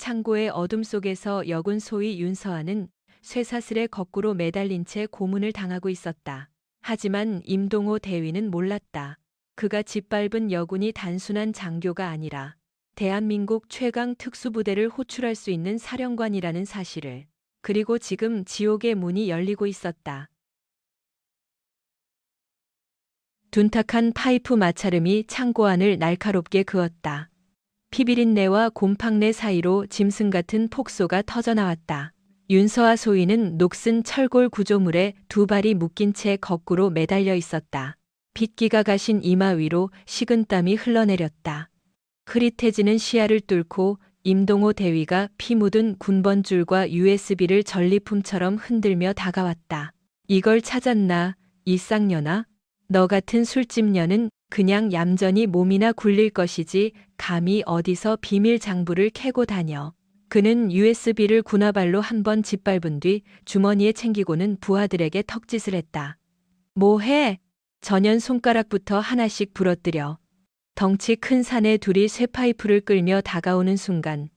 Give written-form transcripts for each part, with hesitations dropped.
창고의 어둠 속에서 여군 소위 윤서아는 쇠사슬에 거꾸로 매달린 채 고문을 당하고 있었다. 하지만 임동호 대위는 몰랐다. 그가 짓밟은 여군이 단순한 장교가 아니라 대한민국 최강 특수부대를 호출할 수 있는 사령관이라는 사실을. 그리고 지금 지옥의 문이 열리고 있었다. 둔탁한 파이프 마찰음이 창고 안을 날카롭게 그었다. 피비린내와 곰팡내 사이로 짐승 같은 폭소가 터져나왔다. 윤서아 소위는 녹슨 철골 구조물에 두 발이 묶인 채 거꾸로 매달려 있었다. 빗기가 가신 이마 위로 식은땀이 흘러내렸다. 흐릿해지는 시야를 뚫고 임동호 대위가 피 묻은 군번줄과 USB를 전리품처럼 흔들며 다가왔다. 이걸 찾았나, 이 쌍년아? 너 같은 술집년은 그냥 얌전히 몸이나 굴릴 것이지 감히 어디서 비밀 장부를 캐고 다녀. 그는 USB를 군화발로 한 번 짓밟은 뒤 주머니에 챙기고는 부하들에게 턱짓을 했다. 뭐해? 전연 손가락부터 하나씩 부러뜨려. 덩치 큰 사내 둘이 쇠파이프를 끌며 다가오는 순간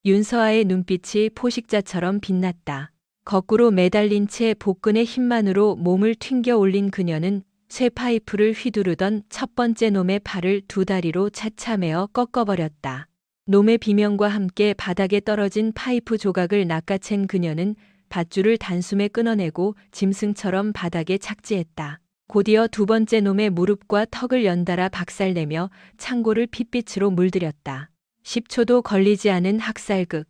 윤서아의 눈빛이 포식자처럼 빛났다. 거꾸로 매달린 채 복근의 힘만으로 몸을 튕겨 올린 그녀는 쇠파이프를 휘두르던 첫 번째 놈의 팔을 두 다리로 차차매어 꺾어버렸다. 놈의 비명과 함께 바닥에 떨어진 파이프 조각을 낚아챈 그녀는 밧줄을 단숨에 끊어내고 짐승처럼 바닥에 착지했다. 곧이어 두 번째 놈의 무릎과 턱을 연달아 박살내며 창고를 핏빛으로 물들였다. 10초도 걸리지 않은 학살극.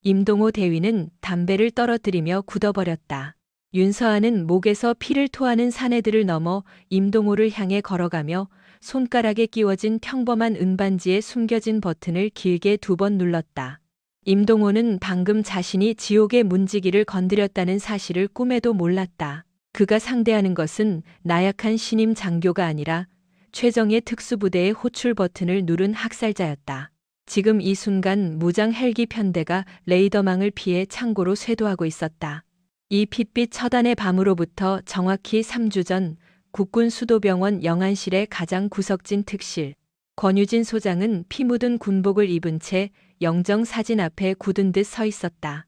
임동호 대위는 담배를 떨어뜨리며 굳어버렸다. 윤서아는 목에서 피를 토하는 사내들을 넘어 임동호를 향해 걸어가며 손가락에 끼워진 평범한 은반지에 숨겨진 버튼을 길게 두 번 눌렀다. 임동호는 방금 자신이 지옥의 문지기를 건드렸다는 사실을 꿈에도 몰랐다. 그가 상대하는 것은 나약한 신임 장교가 아니라 최정예 특수부대의 호출 버튼을 누른 학살자였다. 지금 이 순간 무장 헬기 편대가 레이더망을 피해 창고로 쇄도하고 있었다. 이 핏빛 처단의 밤으로부터 정확히 3주 전 국군 수도병원 영안실의 가장 구석진 특실. 권유진 소장은 피 묻은 군복을 입은 채 영정 사진 앞에 굳은 듯 서 있었다.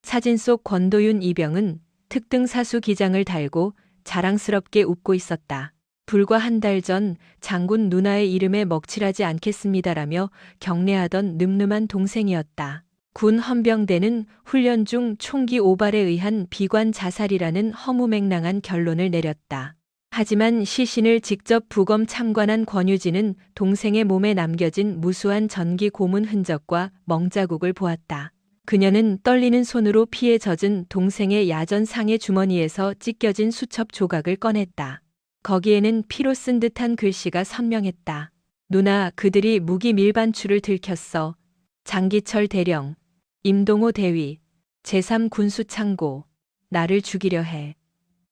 사진 속 권도윤 이병은 특등사수 기장을 달고 자랑스럽게 웃고 있었다. 불과 한 달 전 장군 누나의 이름에 먹칠하지 않겠습니다라며 경례하던 늠름한 동생이었다. 군 헌병대는 훈련 중 총기 오발에 의한 비관 자살이라는 허무맹랑한 결론을 내렸다. 하지만 시신을 직접 부검 참관한 권유진은 동생의 몸에 남겨진 무수한 전기 고문 흔적과 멍자국을 보았다. 그녀는 떨리는 손으로 피에 젖은 동생의 야전 상의 주머니에서 찢겨진 수첩 조각을 꺼냈다. 거기에는 피로 쓴 듯한 글씨가 선명했다. 누나, 그들이 무기 밀반출을 들켰어. 장기철 대령, 임동호 대위, 제3군수창고, 나를 죽이려 해.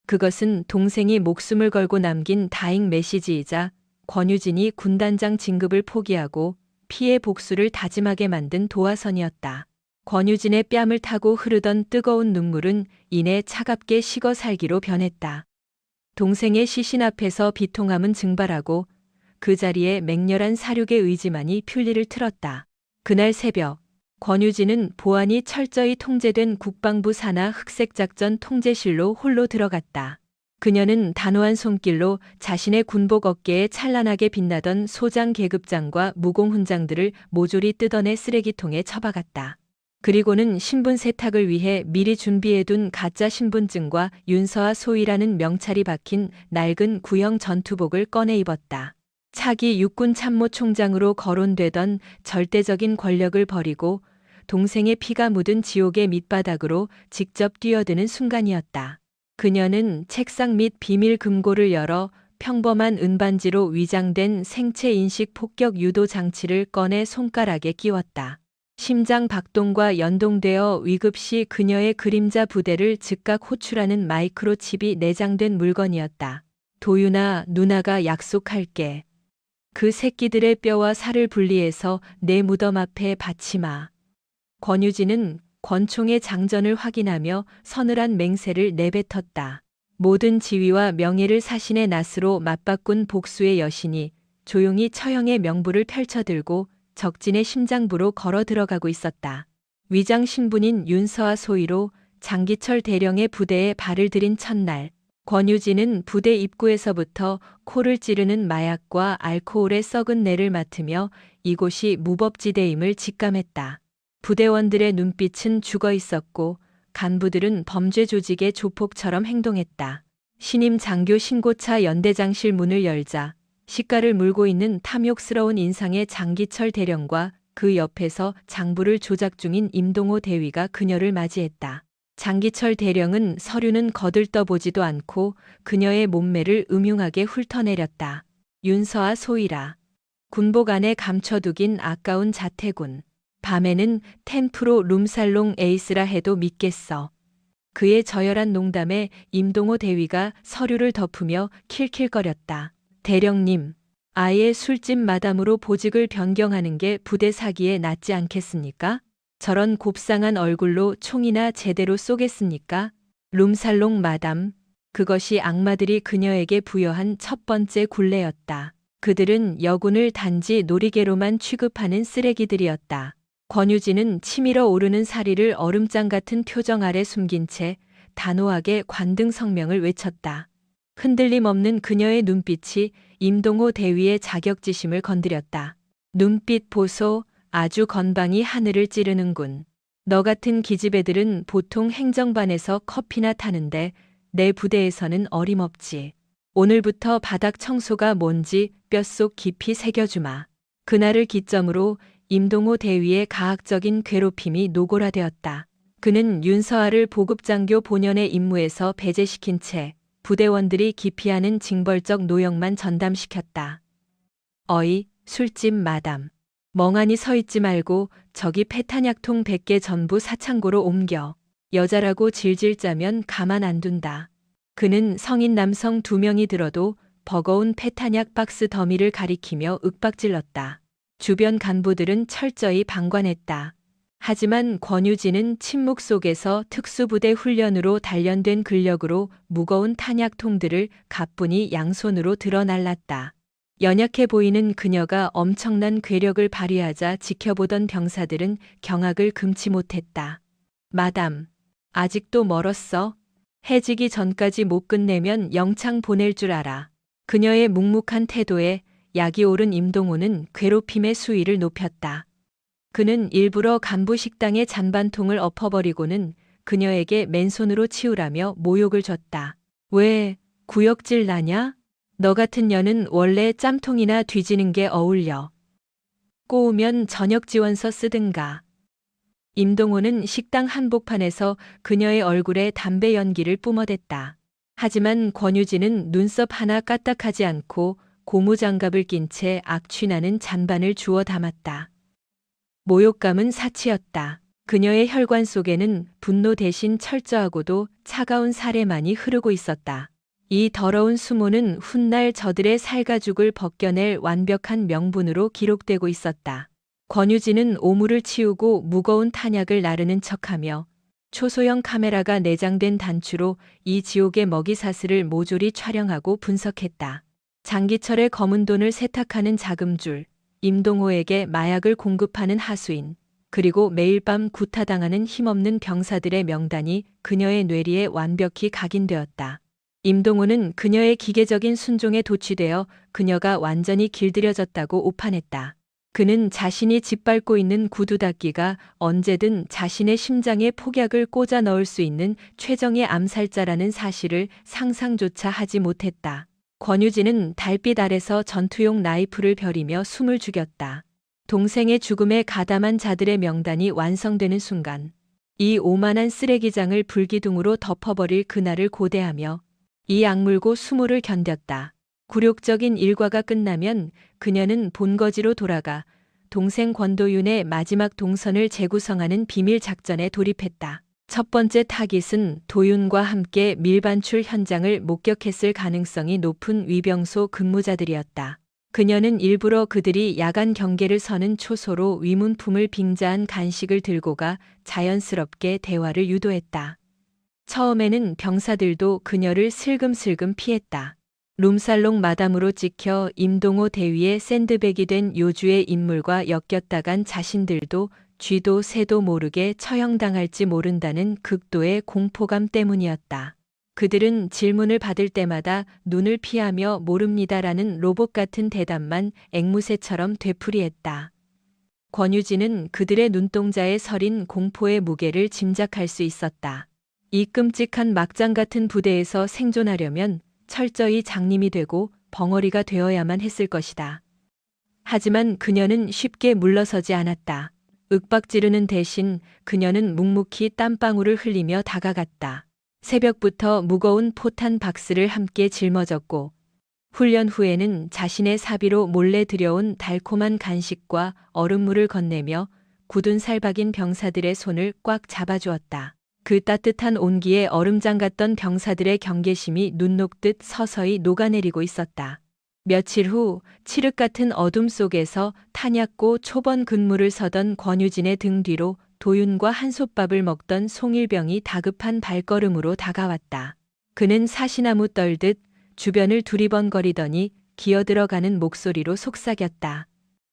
그것은 동생이 목숨을 걸고 남긴 다잉 메시지이자 권유진이 군단장 진급을 포기하고 피해 복수를 다짐하게 만든 도화선이었다. 권유진의 뺨을 타고 흐르던 뜨거운 눈물은 이내 차갑게 식어 살기로 변했다. 동생의 시신 앞에서 비통함은 증발하고 그 자리에 맹렬한 사륙의 의지만이 편리를 틀었다. 그날 새벽, 권유진은 보안이 철저히 통제된 국방부 산하 흑색작전 통제실로 홀로 들어갔다. 그녀는 단호한 손길로 자신의 군복 어깨에 찬란하게 빛나던 소장 계급장과 무공훈장들을 모조리 뜯어내 쓰레기통에 처박았다. 그리고는 신분 세탁을 위해 미리 준비해둔 가짜 신분증과 윤서아 소위라는 명찰이 박힌 낡은 구형 전투복을 꺼내 입었다. 차기 육군 참모총장으로 거론되던 절대적인 권력을 버리고 동생의 피가 묻은 지옥의 밑바닥으로 직접 뛰어드는 순간이었다. 그녀는 책상 밑 비밀 금고를 열어 평범한 은반지로 위장된 생체 인식 폭격 유도 장치를 꺼내 손가락에 끼웠다. 심장 박동과 연동되어 위급시 그녀의 그림자 부대를 즉각 호출하는 마이크로칩이 내장된 물건이었다. 도윤아, 누나가 약속할게. 그 새끼들의 뼈와 살을 분리해서 내 무덤 앞에 받지 마. 권유진은 권총의 장전을 확인하며 서늘한 맹세를 내뱉었다. 모든 지위와 명예를 사신의 낫으로 맞바꾼 복수의 여신이 조용히 처형의 명부를 펼쳐들고 적진의 심장부로 걸어 들어가고 있었다. 위장 신분인 윤서와 소희로 장기철 대령의 부대에 발을 들인 첫날, 권유진은 부대 입구에서부터 코를 찌르는 마약과 알코올의 썩은 내를 맡으며 이곳이 무법지대임을 직감했다. 부대원들의 눈빛은 죽어 있었고 간부들은 범죄 조직의 조폭처럼 행동했다. 신임 장교 신고차 연대장실 문을 열자 시가를 물고 있는 탐욕스러운 인상의 장기철 대령과 그 옆에서 장부를 조작 중인 임동호 대위가 그녀를 맞이했다. 장기철 대령은 서류는 거들떠보지도 않고 그녀의 몸매를 음흉하게 훑어내렸다. 윤서아 소희라. 군복 안에 감춰두긴 아까운 자태군. 밤에는 10% 룸살롱 에이스라 해도 믿겠어. 그의 저열한 농담에 임동호 대위가 서류를 덮으며 킬킬거렸다. 대령님, 아예 술집 마담으로 보직을 변경하는 게 부대 사기에 낫지 않겠습니까? 저런 곱상한 얼굴로 총이나 제대로 쏘겠습니까? 룸살롱 마담. 그것이 악마들이 그녀에게 부여한 첫 번째 굴레였다. 그들은 여군을 단지 놀이개로만 취급하는 쓰레기들이었다. 권유진은 치밀어 오르는 사리를 얼음장 같은 표정 아래 숨긴 채 단호하게 관등 성명을 외쳤다. 흔들림 없는 그녀의 눈빛이 임동호 대위의 자격지심을 건드렸다. 눈빛 보소. 아주 건방이 하늘을 찌르는군. 너 같은 기집애들은 보통 행정반에서 커피나 타는데 내 부대에서는 어림없지. 오늘부터 바닥 청소가 뭔지 뼛속 깊이 새겨주마. 그날을 기점으로 임동호 대위의 가학적인 괴롭힘이 노골화되었다. 그는 윤서아를 보급장교 본연의 임무에서 배제시킨 채 부대원들이 기피하는 징벌적 노역만 전담시켰다. 어이, 술집 마담. 멍하니 서 있지 말고 저기 페타약통 100개 전부 사창고로 옮겨. 여자라고 질질 짜면 가만 안 둔다. 그는 성인 남성 2명이 들어도 버거운 페타약 박스 더미를 가리키며 윽박질렀다. 주변 간부들은 철저히 방관했다. 하지만 권유진은 침묵 속에서 특수부대 훈련으로 단련된 근력으로 무거운 탄약통들을 가뿐히 양손으로 드러날랐다. 연약해 보이는 그녀가 엄청난 괴력을 발휘하자 지켜보던 병사들은 경악을 금치 못했다. 마담, 아직도 멀었어? 해지기 전까지 못 끝내면 영창 보낼 줄 알아. 그녀의 묵묵한 태도에 약이 오른 임동호는 괴롭힘의 수위를 높였다. 그는 일부러 간부 식당의 잔반통을 엎어버리고는 그녀에게 맨손으로 치우라며 모욕을 줬다. 왜, 구역질 나냐? 너 같은 년은 원래 짬통이나 뒤지는 게 어울려. 꼬우면 저녁 지원서 쓰든가. 임동호는 식당 한복판에서 그녀의 얼굴에 담배 연기를 뿜어댔다. 하지만 권유진은 눈썹 하나 까딱하지 않고 고무장갑을 낀 채 악취나는 잔반을 주워 담았다. 모욕감은 사치였다. 그녀의 혈관 속에는 분노 대신 철저하고도 차가운 사례만이 흐르고 있었다. 이 더러운 수모는 훗날 저들의 살가죽을 벗겨낼 완벽한 명분으로 기록되고 있었다. 권유진은 오물을 치우고 무거운 탄약을 나르는 척하며 초소형 카메라가 내장된 단추로 이 지옥의 먹이사슬을 모조리 촬영하고 분석했다. 장기철의 검은 돈을 세탁하는 자금줄, 임동호에게 마약을 공급하는 하수인, 그리고 매일 밤 구타당하는 힘없는 병사들의 명단이 그녀의 뇌리에 완벽히 각인되었다. 임동호는 그녀의 기계적인 순종에 도취되어 그녀가 완전히 길들여졌다고 오판했다. 그는 자신이 짓밟고 있는 구두닦이가 언제든 자신의 심장에 폭약을 꽂아 넣을 수 있는 최정의 암살자라는 사실을 상상조차 하지 못했다. 권유진은 달빛 아래서 전투용 나이프를 벼리며 숨을 죽였다. 동생의 죽음에 가담한 자들의 명단이 완성되는 순간 이 오만한 쓰레기장을 불기둥으로 덮어버릴 그날을 고대하며 이 악물고 수모를 견뎠다. 굴욕적인 일과가 끝나면 그녀는 본거지로 돌아가 동생 권도윤의 마지막 동선을 재구성하는 비밀 작전에 돌입했다. 첫 번째 타깃은 도윤과 함께 밀반출 현장을 목격했을 가능성이 높은 위병소 근무자들이었다. 그녀는 일부러 그들이 야간 경계를 서는 초소로 위문품을 빙자한 간식을 들고 가 자연스럽게 대화를 유도했다. 처음에는 병사들도 그녀를 슬금슬금 피했다. 룸살롱 마담으로 찍혀 임동호 대위의 샌드백이 된 요주의 인물과 엮였다간 자신들도 쥐도 새도 모르게 처형당할지 모른다는 극도의 공포감 때문이었다. 그들은 질문을 받을 때마다 눈을 피하며 모릅니다라는 로봇 같은 대답만 앵무새처럼 되풀이했다. 권유진은 그들의 눈동자에 서린 공포의 무게를 짐작할 수 있었다. 이 끔찍한 막장 같은 부대에서 생존하려면 철저히 장님이 되고 벙어리가 되어야만 했을 것이다. 하지만 그녀는 쉽게 물러서지 않았다. 윽박지르는 대신 그녀는 묵묵히 땀방울을 흘리며 다가갔다. 새벽부터 무거운 포탄 박스를 함께 짊어졌고 훈련 후에는 자신의 사비로 몰래 들여온 달콤한 간식과 얼음물을 건네며 굳은 살 박인 병사들의 손을 꽉 잡아주었다. 그 따뜻한 온기에 얼음장 같던 병사들의 경계심이 눈 녹듯 서서히 녹아내리고 있었다. 며칠 후 칠흑 같은 어둠 속에서 탄약고 초번 근무를 서던 권유진의 등 뒤로 도윤과 한솥밥을 먹던 송일병이 다급한 발걸음으로 다가왔다. 그는 사시나무 떨듯 주변을 두리번거리더니 기어들어가는 목소리로 속삭였다.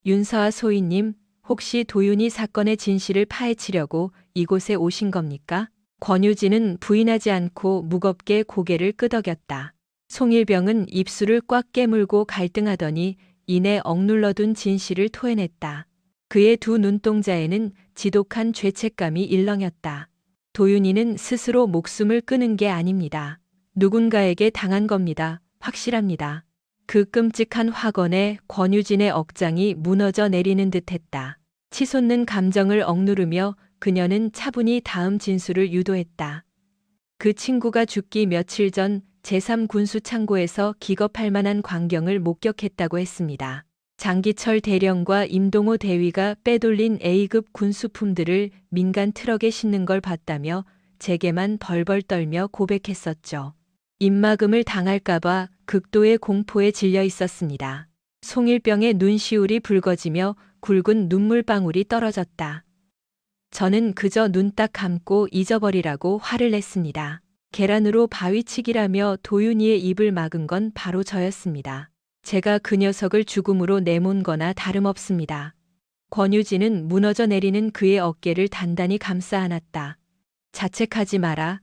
윤서아 소위님, 혹시 도윤이 사건의 진실을 파헤치려고 이곳에 오신 겁니까? 권유진은 부인하지 않고 무겁게 고개를 끄덕였다. 송일병은 입술을 꽉 깨물고 갈등하더니 이내 억눌러둔 진실을 토해냈다. 그의 두 눈동자에는 지독한 죄책감이 일렁였다. 도윤이는 스스로 목숨을 끊은 게 아닙니다. 누군가에게 당한 겁니다. 확실합니다. 그 끔찍한 확언에 권유진의 억장이 무너져 내리는 듯했다. 치솟는 감정을 억누르며 그녀는 차분히 다음 진술을 유도했다. 그 친구가 죽기 며칠 전 제3군수창고에서 기겁할 만한 광경을 목격했다고 했습니다. 장기철 대령과 임동호 대위가 빼돌린 A급 군수품들을 민간 트럭에 싣는 걸 봤다며 제게만 벌벌 떨며 고백했었죠. 입막음을 당할까봐 극도의 공포에 질려 있었습니다. 송일병의 눈시울이 붉어지며 굵은 눈물방울이 떨어졌다. 저는 그저 눈 딱 감고 잊어버리라고 화를 냈습니다. 계란으로 바위치기라며 도윤이의 입을 막은 건 바로 저였습니다. 제가 그 녀석을 죽음으로 내몬 거나 다름없습니다. 권유진은 무너져 내리는 그의 어깨를 단단히 감싸 안았다. 자책하지 마라.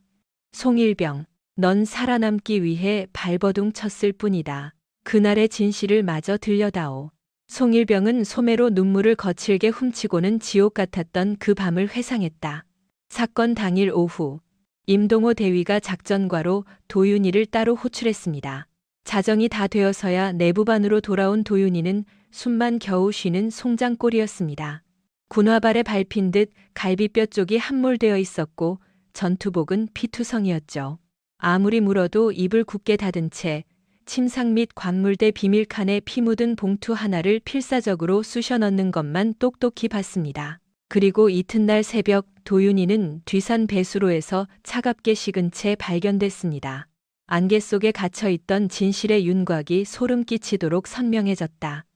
송일병, 넌 살아남기 위해 발버둥 쳤을 뿐이다. 그날의 진실을 마저 들려다오. 송일병은 소매로 눈물을 거칠게 훔치고는 지옥 같았던 그 밤을 회상했다. 사건 당일 오후, 임동호 대위가 작전과로 도윤이를 따로 호출했습니다. 자정이 다 되어서야 내부반으로 돌아온 도윤이는 숨만 겨우 쉬는 송장꼴이었습니다. 군화발에 밟힌 듯 갈비뼈 쪽이 함몰되어 있었고 전투복은 피투성이었죠. 아무리 물어도 입을 굳게 닫은 채 침상 및 관물대 비밀칸에 피 묻은 봉투 하나를 필사적으로 쑤셔 넣는 것만 똑똑히 봤습니다. 그리고 이튿날 새벽 도윤이는 뒤산 배수로에서 차갑게 식은 채 발견됐습니다. 안개 속에 갇혀있던 진실의 윤곽이 소름 끼치도록 선명해졌다.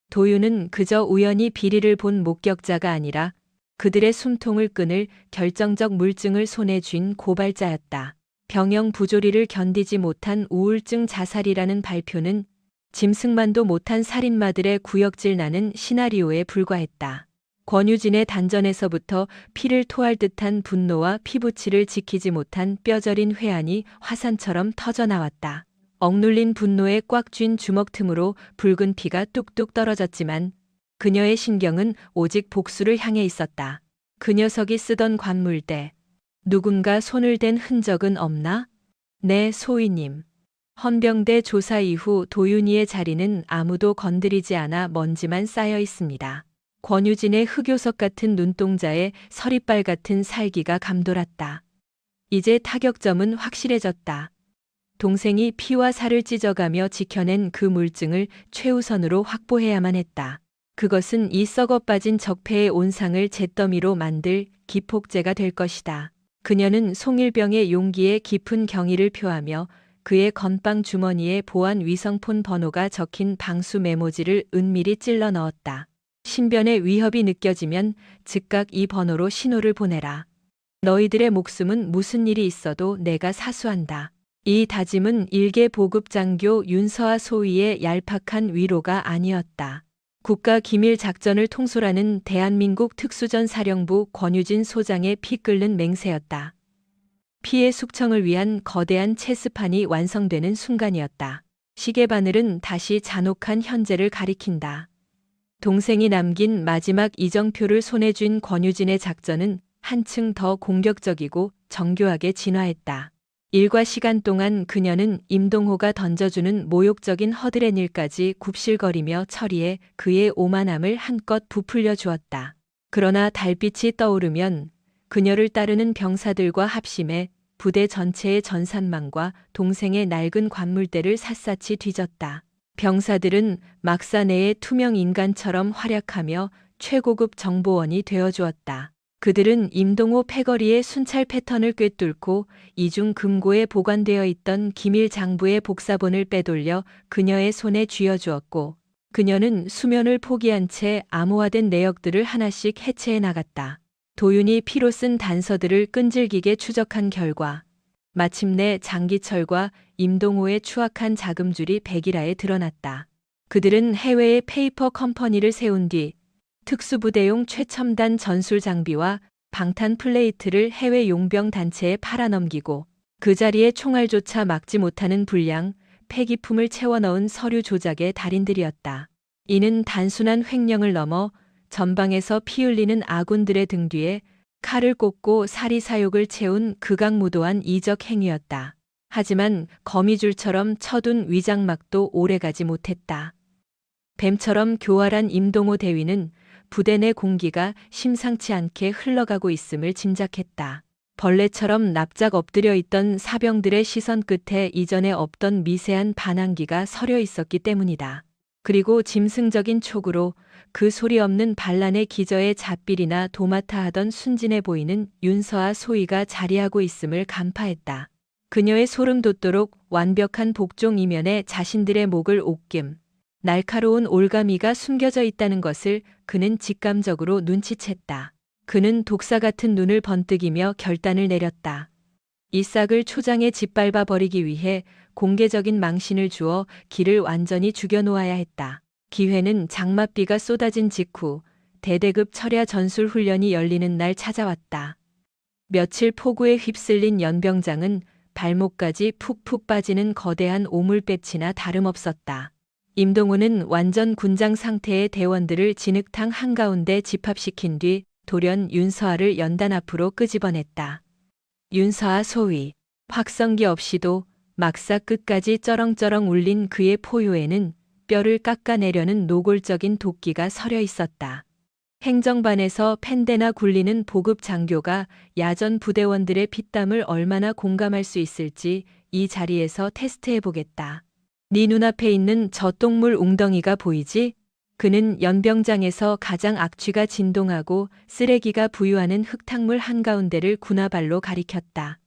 도윤은 그저 우연히 비리를 본 목격자가 아니라 그들의 숨통을 끊을 결정적 물증을 손에 쥔 고발자였다. 병영 부조리를 견디지 못한 우울증 자살이라는 발표는 짐승만도 못한 살인마들의 구역질 나는 시나리오에 불과했다. 권유진의 단전에서부터 피를 토할 듯한 분노와 피부치를 지키지 못한 뼈저린 회한이 화산처럼 터져나왔다. 억눌린 분노에 꽉 쥔 주먹 틈으로 붉은 피가 뚝뚝 떨어졌지만 그녀의 신경은 오직 복수를 향해 있었다. 그 녀석이 쓰던 관물대. 누군가 손을 댄 흔적은 없나? 네, 소위님. 헌병대 조사 이후 도윤이의 자리는 아무도 건드리지 않아 먼지만 쌓여 있습니다. 권유진의 흑요석 같은 눈동자에 서리빨 같은 살기가 감돌았다. 이제 타격점은 확실해졌다. 동생이 피와 살을 찢어가며 지켜낸 그 물증을 최우선으로 확보해야만 했다. 그것은 이 썩어 빠진 적폐의 온상을 잿더미로 만들 기폭제가 될 것이다. 그녀는 송일병의 용기에 깊은 경의를 표하며 그의 건빵 주머니에 보안 위성폰 번호가 적힌 방수 메모지를 은밀히 찔러 넣었다. 신변의 위협이 느껴지면 즉각 이 번호로 신호를 보내라. 너희들의 목숨은 무슨 일이 있어도 내가 사수한다. 이 다짐은 일개 보급 장교 윤서아 소위의 얄팍한 위로가 아니었다. 국가 기밀 작전을 통솔하는 대한민국 특수전사령부 권유진 소장의 피 끓는 맹세였다. 피해 숙청을 위한 거대한 체스판이 완성되는 순간이었다. 시계바늘은 다시 잔혹한 현재를 가리킨다. 동생이 남긴 마지막 이정표를 손에 쥔 권유진의 작전은 한층 더 공격적이고 정교하게 진화했다. 일과 시간 동안 그녀는 임동호가 던져주는 모욕적인 허드렛일까지 굽실거리며 처리해 그의 오만함을 한껏 부풀려 주었다. 그러나 달빛이 떠오르면 그녀를 따르는 병사들과 합심해 부대 전체의 전산망과 동생의 낡은 관물대를 샅샅이 뒤졌다. 병사들은 막사 내의 투명 인간처럼 활약하며 최고급 정보원이 되어주었다. 그들은 임동호 패거리의 순찰 패턴을 꿰뚫고 이중 금고에 보관되어 있던 기밀 장부의 복사본을 빼돌려 그녀의 손에 쥐어주었고, 그녀는 수면을 포기한 채 암호화된 내역들을 하나씩 해체해 나갔다. 도윤이 피로 쓴 단서들을 끈질기게 추적한 결과 마침내 장기철과 임동호의 추악한 자금줄이 백일하에 드러났다. 그들은 해외에 페이퍼 컴퍼니를 세운 뒤 특수부대용 최첨단 전술 장비와 방탄 플레이트를 해외 용병 단체에 팔아넘기고 그 자리에 총알조차 막지 못하는 불량, 폐기품을 채워 넣은 서류 조작의 달인들이었다. 이는 단순한 횡령을 넘어 전방에서 피 흘리는 아군들의 등 뒤에 칼을 꽂고 사리사욕을 채운 극악무도한 이적 행위였다. 하지만 거미줄처럼 쳐둔 위장막도 오래가지 못했다. 뱀처럼 교활한 임동호 대위는 부대 내 공기가 심상치 않게 흘러가고 있음을 짐작했다. 벌레처럼 납작 엎드려 있던 사병들의 시선 끝에 이전에 없던 미세한 반항기가 서려 있었기 때문이다. 그리고 짐승적인 촉으로 그 소리 없는 반란의 기저에 잣빌이나 도맡아 하던 순진해 보이는 윤서아 소희가 자리하고 있음을 간파했다. 그녀의 소름 돋도록 완벽한 복종 이면에 자신들의 목을 옥김, 날카로운 올가미가 숨겨져 있다는 것을 그는 직감적으로 눈치챘다. 그는 독사 같은 눈을 번뜩이며 결단을 내렸다. 이 싹을 초장에 짓밟아 버리기 위해 공개적인 망신을 주어 길을 완전히 죽여놓아야 했다. 기회는 장맛비가 쏟아진 직후 대대급 철야 전술 훈련이 열리는 날 찾아왔다. 며칠 폭우에 휩쓸린 연병장은 발목까지 푹푹 빠지는 거대한 오물배치나 다름없었다. 임동호는 완전 군장 상태의 대원들을 진흙탕 한가운데 집합시킨 뒤 돌연 윤서아를 연단 앞으로 끄집어냈다. 윤서아 소위, 확성기 없이도 막사 끝까지 쩌렁쩌렁 울린 그의 포효에는 뼈를 깎아내려는 노골적인 도끼가 서려 있었다. 행정반에서 펜대나 굴리는 보급 장교가 야전 부대원들의 피땀을 얼마나 공감할 수 있을지 이 자리에서 테스트해보겠다. 네 눈앞에 있는 저 똥물 웅덩이가 보이지? 그는 연병장에서 가장 악취가 진동하고 쓰레기가 부유하는 흙탕물 한가운데를 군화발로 가리켰다.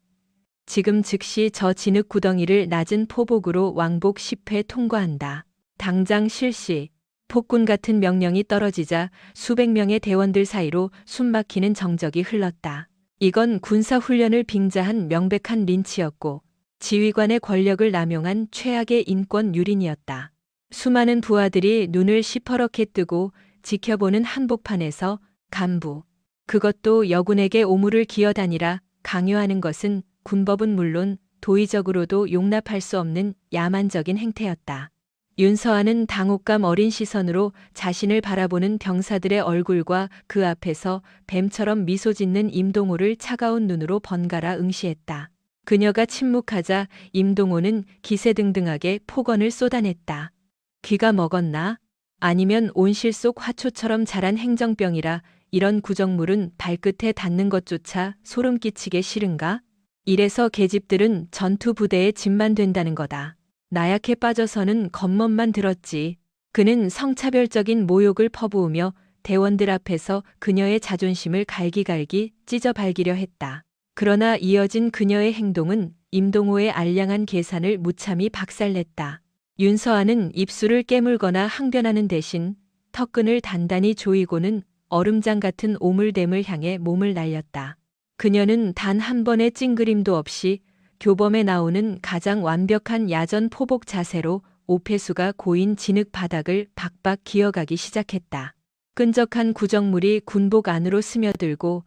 지금 즉시 저 진흙 구덩이를 낮은 포복으로 왕복 10회 통과한다. 당장 실시. 폭군 같은 명령이 떨어지자 수백 명의 대원들 사이로 숨막히는 정적이 흘렀다. 이건 군사훈련을 빙자한 명백한 린치였고 지휘관의 권력을 남용한 최악의 인권 유린이었다. 수많은 부하들이 눈을 시퍼렇게 뜨고 지켜보는 한복판에서 간부, 그것도 여군에게 오물을 기어다니라 강요하는 것은 군법은 물론 도의적으로도 용납할 수 없는 야만적인 행태였다. 윤서아는 당혹감 어린 시선으로 자신을 바라보는 병사들의 얼굴과 그 앞에서 뱀처럼 미소 짓는 임동호를 차가운 눈으로 번갈아 응시했다. 그녀가 침묵하자 임동호는 기세등등하게 폭언을 쏟아냈다. 귀가 먹었나? 아니면 온실 속 화초처럼 자란 행정병이라 이런 구정물은 발끝에 닿는 것조차 소름 끼치게 싫은가? 이래서 계집들은 전투 부대의 짐만 된다는 거다. 나약해 빠져서는 겉멋만 들었지. 그는 성차별적인 모욕을 퍼부으며 대원들 앞에서 그녀의 자존심을 갈기갈기 찢어 발기려 했다. 그러나 이어진 그녀의 행동은 임동호의 알량한 계산을 무참히 박살냈다. 윤서아는 입술을 깨물거나 항변하는 대신 턱끈을 단단히 조이고는 얼음장 같은 오물댐을 향해 몸을 날렸다. 그녀는 단 한 번의 찡그림도 없이 교범에 나오는 가장 완벽한 야전 포복 자세로 오폐수가 고인 진흙 바닥을 박박 기어가기 시작했다. 끈적한 구정물이 군복 안으로 스며들고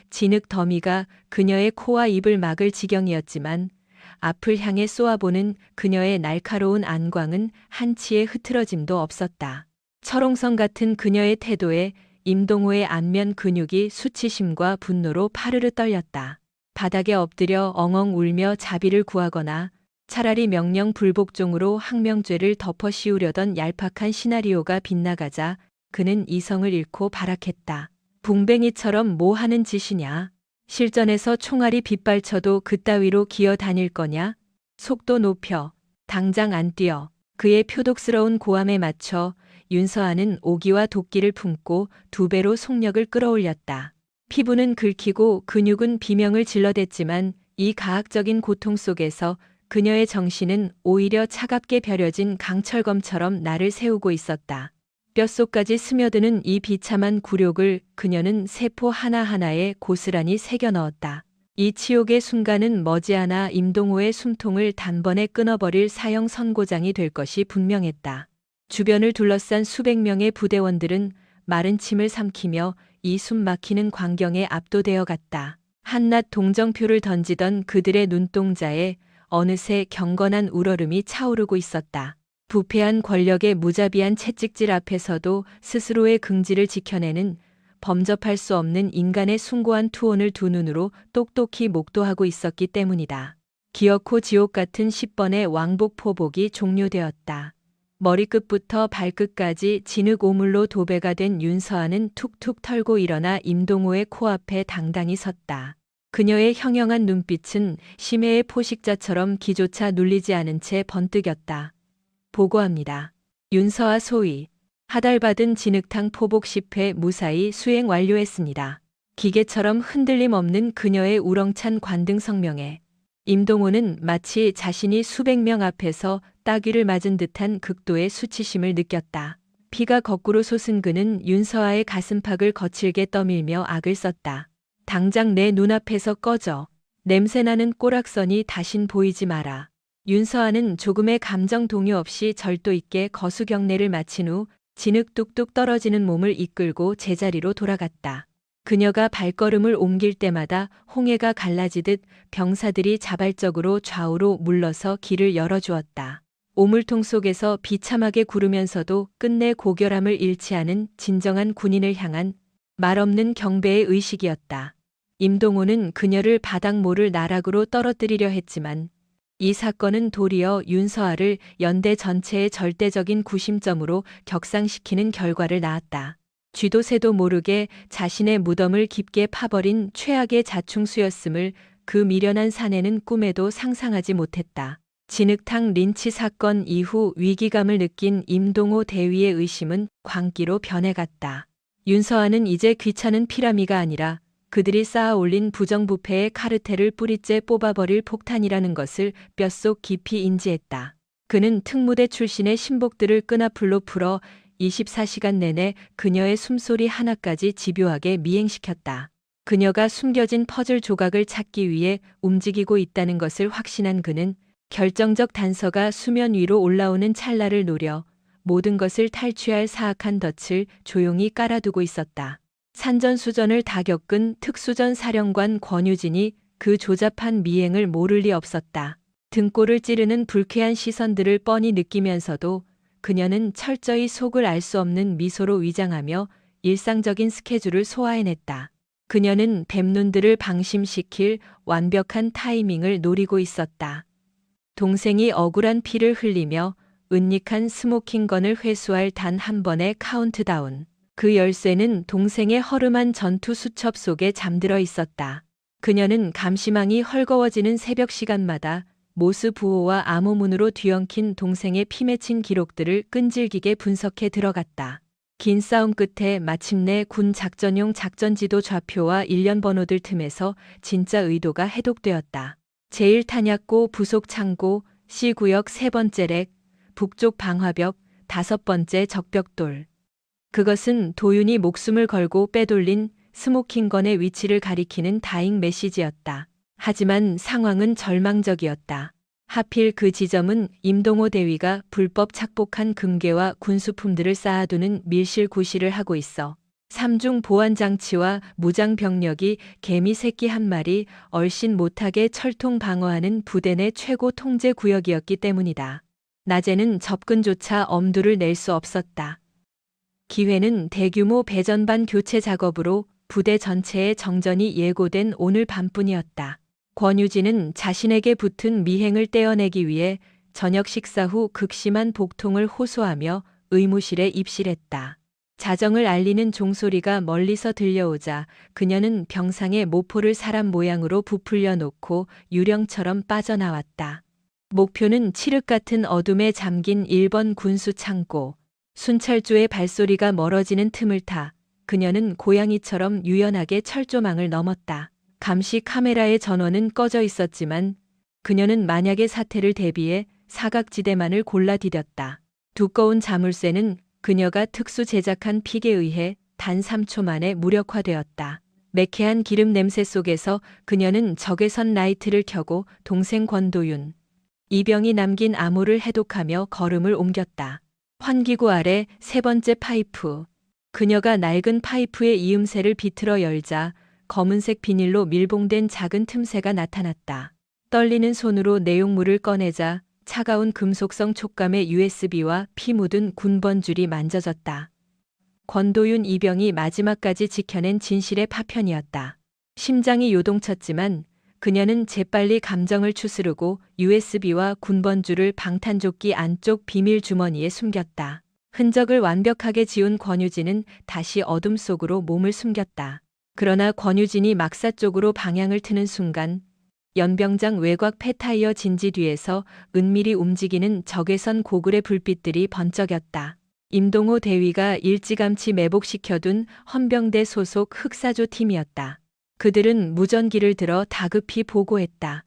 진흙 더미가 그녀의 코와 입을 막을 지경이었지만 앞을 향해 쏘아보는 그녀의 날카로운 안광은 한치의 흐트러짐도 없었다. 철옹성 같은 그녀의 태도에 임동호의 안면 근육이 수치심과 분노로 파르르 떨렸다. 바닥에 엎드려 엉엉 울며 자비를 구하거나 차라리 명령 불복종으로 항명죄를 덮어 씌우려던 얄팍한 시나리오가 빗나가자 그는 이성을 잃고 발악했다. 붕뱅이처럼 뭐 하는 짓이냐? 실전에서 총알이 빗발쳐도 그따위로 기어 다닐 거냐? 속도 높여. 당장 안 뛰어. 그의 표독스러운 고함에 맞춰 윤서아는 오기와 도끼를 품고 2배로 속력을 끌어올렸다. 피부는 긁히고 근육은 비명을 질러댔지만 이 가학적인 고통 속에서 그녀의 정신은 오히려 차갑게 벼려진 강철검처럼 날을 세우고 있었다. 뼛속까지 스며드는 이 비참한 굴욕을 그녀는 세포 하나하나에 고스란히 새겨 넣었다. 이 치욕의 순간은 머지않아 임동호의 숨통을 단번에 끊어버릴 사형 선고장이 될 것이 분명했다. 주변을 둘러싼 수백 명의 부대원들은 마른 침을 삼키며 이 숨 막히는 광경에 압도되어 갔다. 한낱 동정표를 던지던 그들의 눈동자에 어느새 경건한 우러름이 차오르고 있었다. 부패한 권력의 무자비한 채찍질 앞에서도 스스로의 긍지를 지켜내는 범접할 수 없는 인간의 숭고한 투혼을 두 눈으로 똑똑히 목도하고 있었기 때문이다. 기어코 지옥 같은 10번의 왕복 포복이 종료되었다. 머리끝부터 발끝까지 진흙 오물로 도배가 된 윤서아는 툭툭 털고 일어나 임동호의 코앞에 당당히 섰다. 그녀의 형형한 눈빛은 심해의 포식자처럼 기조차 눌리지 않은 채 번뜩였다. 보고합니다. 윤서아 소위 하달받은 진흙탕 포복 10회 무사히 수행 완료했습니다. 기계처럼 흔들림 없는 그녀의 우렁찬 관등 성명에 임동호는 마치 자신이 수백 명 앞에서 따귀를 맞은 듯한 극도의 수치심을 느꼈다. 피가 거꾸로 솟은 그는 윤서아의 가슴팍을 거칠게 떠밀며 악을 썼다. 당장 내 눈앞에서 꺼져. 냄새나는 꼬락선이 다신 보이지 마라. 윤서아는 조금의 감정 동요 없이 절도 있게 거수경례를 마친 후 진흙 뚝뚝 떨어지는 몸을 이끌고 제자리로 돌아갔다. 그녀가 발걸음을 옮길 때마다 홍해가 갈라지듯 병사들이 자발적으로 좌우로 물러서 길을 열어주었다. 오물통 속에서 비참하게 구르면서도 끝내 고결함을 잃지 않은 진정한 군인을 향한 말없는 경배의 의식이었다. 임동호는 그녀를 바닥모를 나락으로 떨어뜨리려 했지만 이 사건은 도리어 윤서아를 연대 전체의 절대적인 구심점으로 격상시키는 결과를 낳았다. 쥐도 새도 모르게 자신의 무덤을 깊게 파버린 최악의 자충수였음을 그 미련한 사내는 꿈에도 상상하지 못했다. 진흙탕 린치 사건 이후 위기감을 느낀 임동호 대위의 의심은 광기로 변해갔다. 윤서아는 이제 귀찮은 피라미가 아니라 그들이 쌓아 올린 부정부패의 카르텔을 뿌리째 뽑아버릴 폭탄이라는 것을 뼛속 깊이 인지했다. 그는 특무대 출신의 신복들을 끈앞으로 풀어 24시간 내내 그녀의 숨소리 하나까지 집요하게 미행시켰다. 그녀가 숨겨진 퍼즐 조각을 찾기 위해 움직이고 있다는 것을 확신한 그는 결정적 단서가 수면 위로 올라오는 찰나를 노려 모든 것을 탈취할 사악한 덫을 조용히 깔아두고 있었다. 산전수전을 다 겪은 특수전 사령관 권유진이 그 조잡한 미행을 모를 리 없었다. 등골을 찌르는 불쾌한 시선들을 뻔히 느끼면서도 그녀는 철저히 속을 알 수 없는 미소로 위장하며 일상적인 스케줄을 소화해냈다. 그녀는 뱀눈들을 방심시킬 완벽한 타이밍을 노리고 있었다. 동생이 억울한 피를 흘리며 은닉한 스모킹건을 회수할 단 한 번의 카운트다운. 그 열쇠는 동생의 허름한 전투 수첩 속에 잠들어 있었다. 그녀는 감시망이 헐거워지는 새벽 시간마다 모스 부호와 암호문으로 뒤엉킨 동생의 피 맺힌 기록들을 끈질기게 분석해 들어갔다. 긴 싸움 끝에 마침내 군 작전용 작전지도 좌표와 일련 번호들 틈에서 진짜 의도가 해독되었다. 제1탄약고 부속 창고, C구역 3번째 렉, 북쪽 방화벽, 5번째 적벽돌. 그것은 도윤이 목숨을 걸고 빼돌린 스모킹건의 위치를 가리키는 다잉 메시지였다. 하지만 상황은 절망적이었다. 하필 그 지점은 임동호 대위가 불법 착복한 금괴와 군수품들을 쌓아두는 밀실 구실을 하고 있어 삼중 보안 장치와 무장 병력이 개미 새끼 한 마리 얼씬 못하게 철통 방어하는 부대 내 최고 통제 구역이었기 때문이다. 낮에는 접근조차 엄두를 낼 수 없었다. 기회는 대규모 배전반 교체 작업으로 부대 전체의 정전이 예고된 오늘 밤뿐이었다. 권유진은 자신에게 붙은 미행을 떼어내기 위해 저녁 식사 후 극심한 복통을 호소하며 의무실에 입실했다. 자정을 알리는 종소리가 멀리서 들려오자 그녀는 병상에 모포를 사람 모양으로 부풀려 놓고 유령처럼 빠져나왔다. 목표는 칠흑 같은 어둠에 잠긴 1번 군수 창고. 순찰조의 발소리가 멀어지는 틈을 타 그녀는 고양이처럼 유연하게 철조망을 넘었다. 감시 카메라의 전원은 꺼져 있었지만 그녀는 만약의 사태를 대비해 사각지대만을 골라 디뎠다. 두꺼운 자물쇠는 그녀가 특수 제작한 픽에 의해 단 3초 만에 무력화되었다. 매캐한 기름 냄새 속에서 그녀는 적외선 라이트를 켜고 동생 권도윤, 이병이 남긴 암호를 해독하며 걸음을 옮겼다. 환기구 아래 세 번째 파이프. 그녀가 낡은 파이프의 이음새를 비틀어 열자 검은색 비닐로 밀봉된 작은 틈새가 나타났다. 떨리는 손으로 내용물을 꺼내자 차가운 금속성 촉감의 USB와 피 묻은 군번줄이 만져졌다. 권도윤 이병이 마지막까지 지켜낸 진실의 파편이었다. 심장이 요동쳤지만 그녀는 재빨리 감정을 추스르고 USB와 군번줄을 방탄조끼 안쪽 비밀 주머니에 숨겼다. 흔적을 완벽하게 지운 권유진은 다시 어둠 속으로 몸을 숨겼다. 그러나 권유진이 막사 쪽으로 방향을 트는 순간 연병장 외곽 폐타이어 진지 뒤에서 은밀히 움직이는 적외선 고글의 불빛들이 번쩍였다. 임동호 대위가 일찌감치 매복시켜둔 헌병대 소속 흑사조 팀이었다. 그들은 무전기를 들어 다급히 보고했다.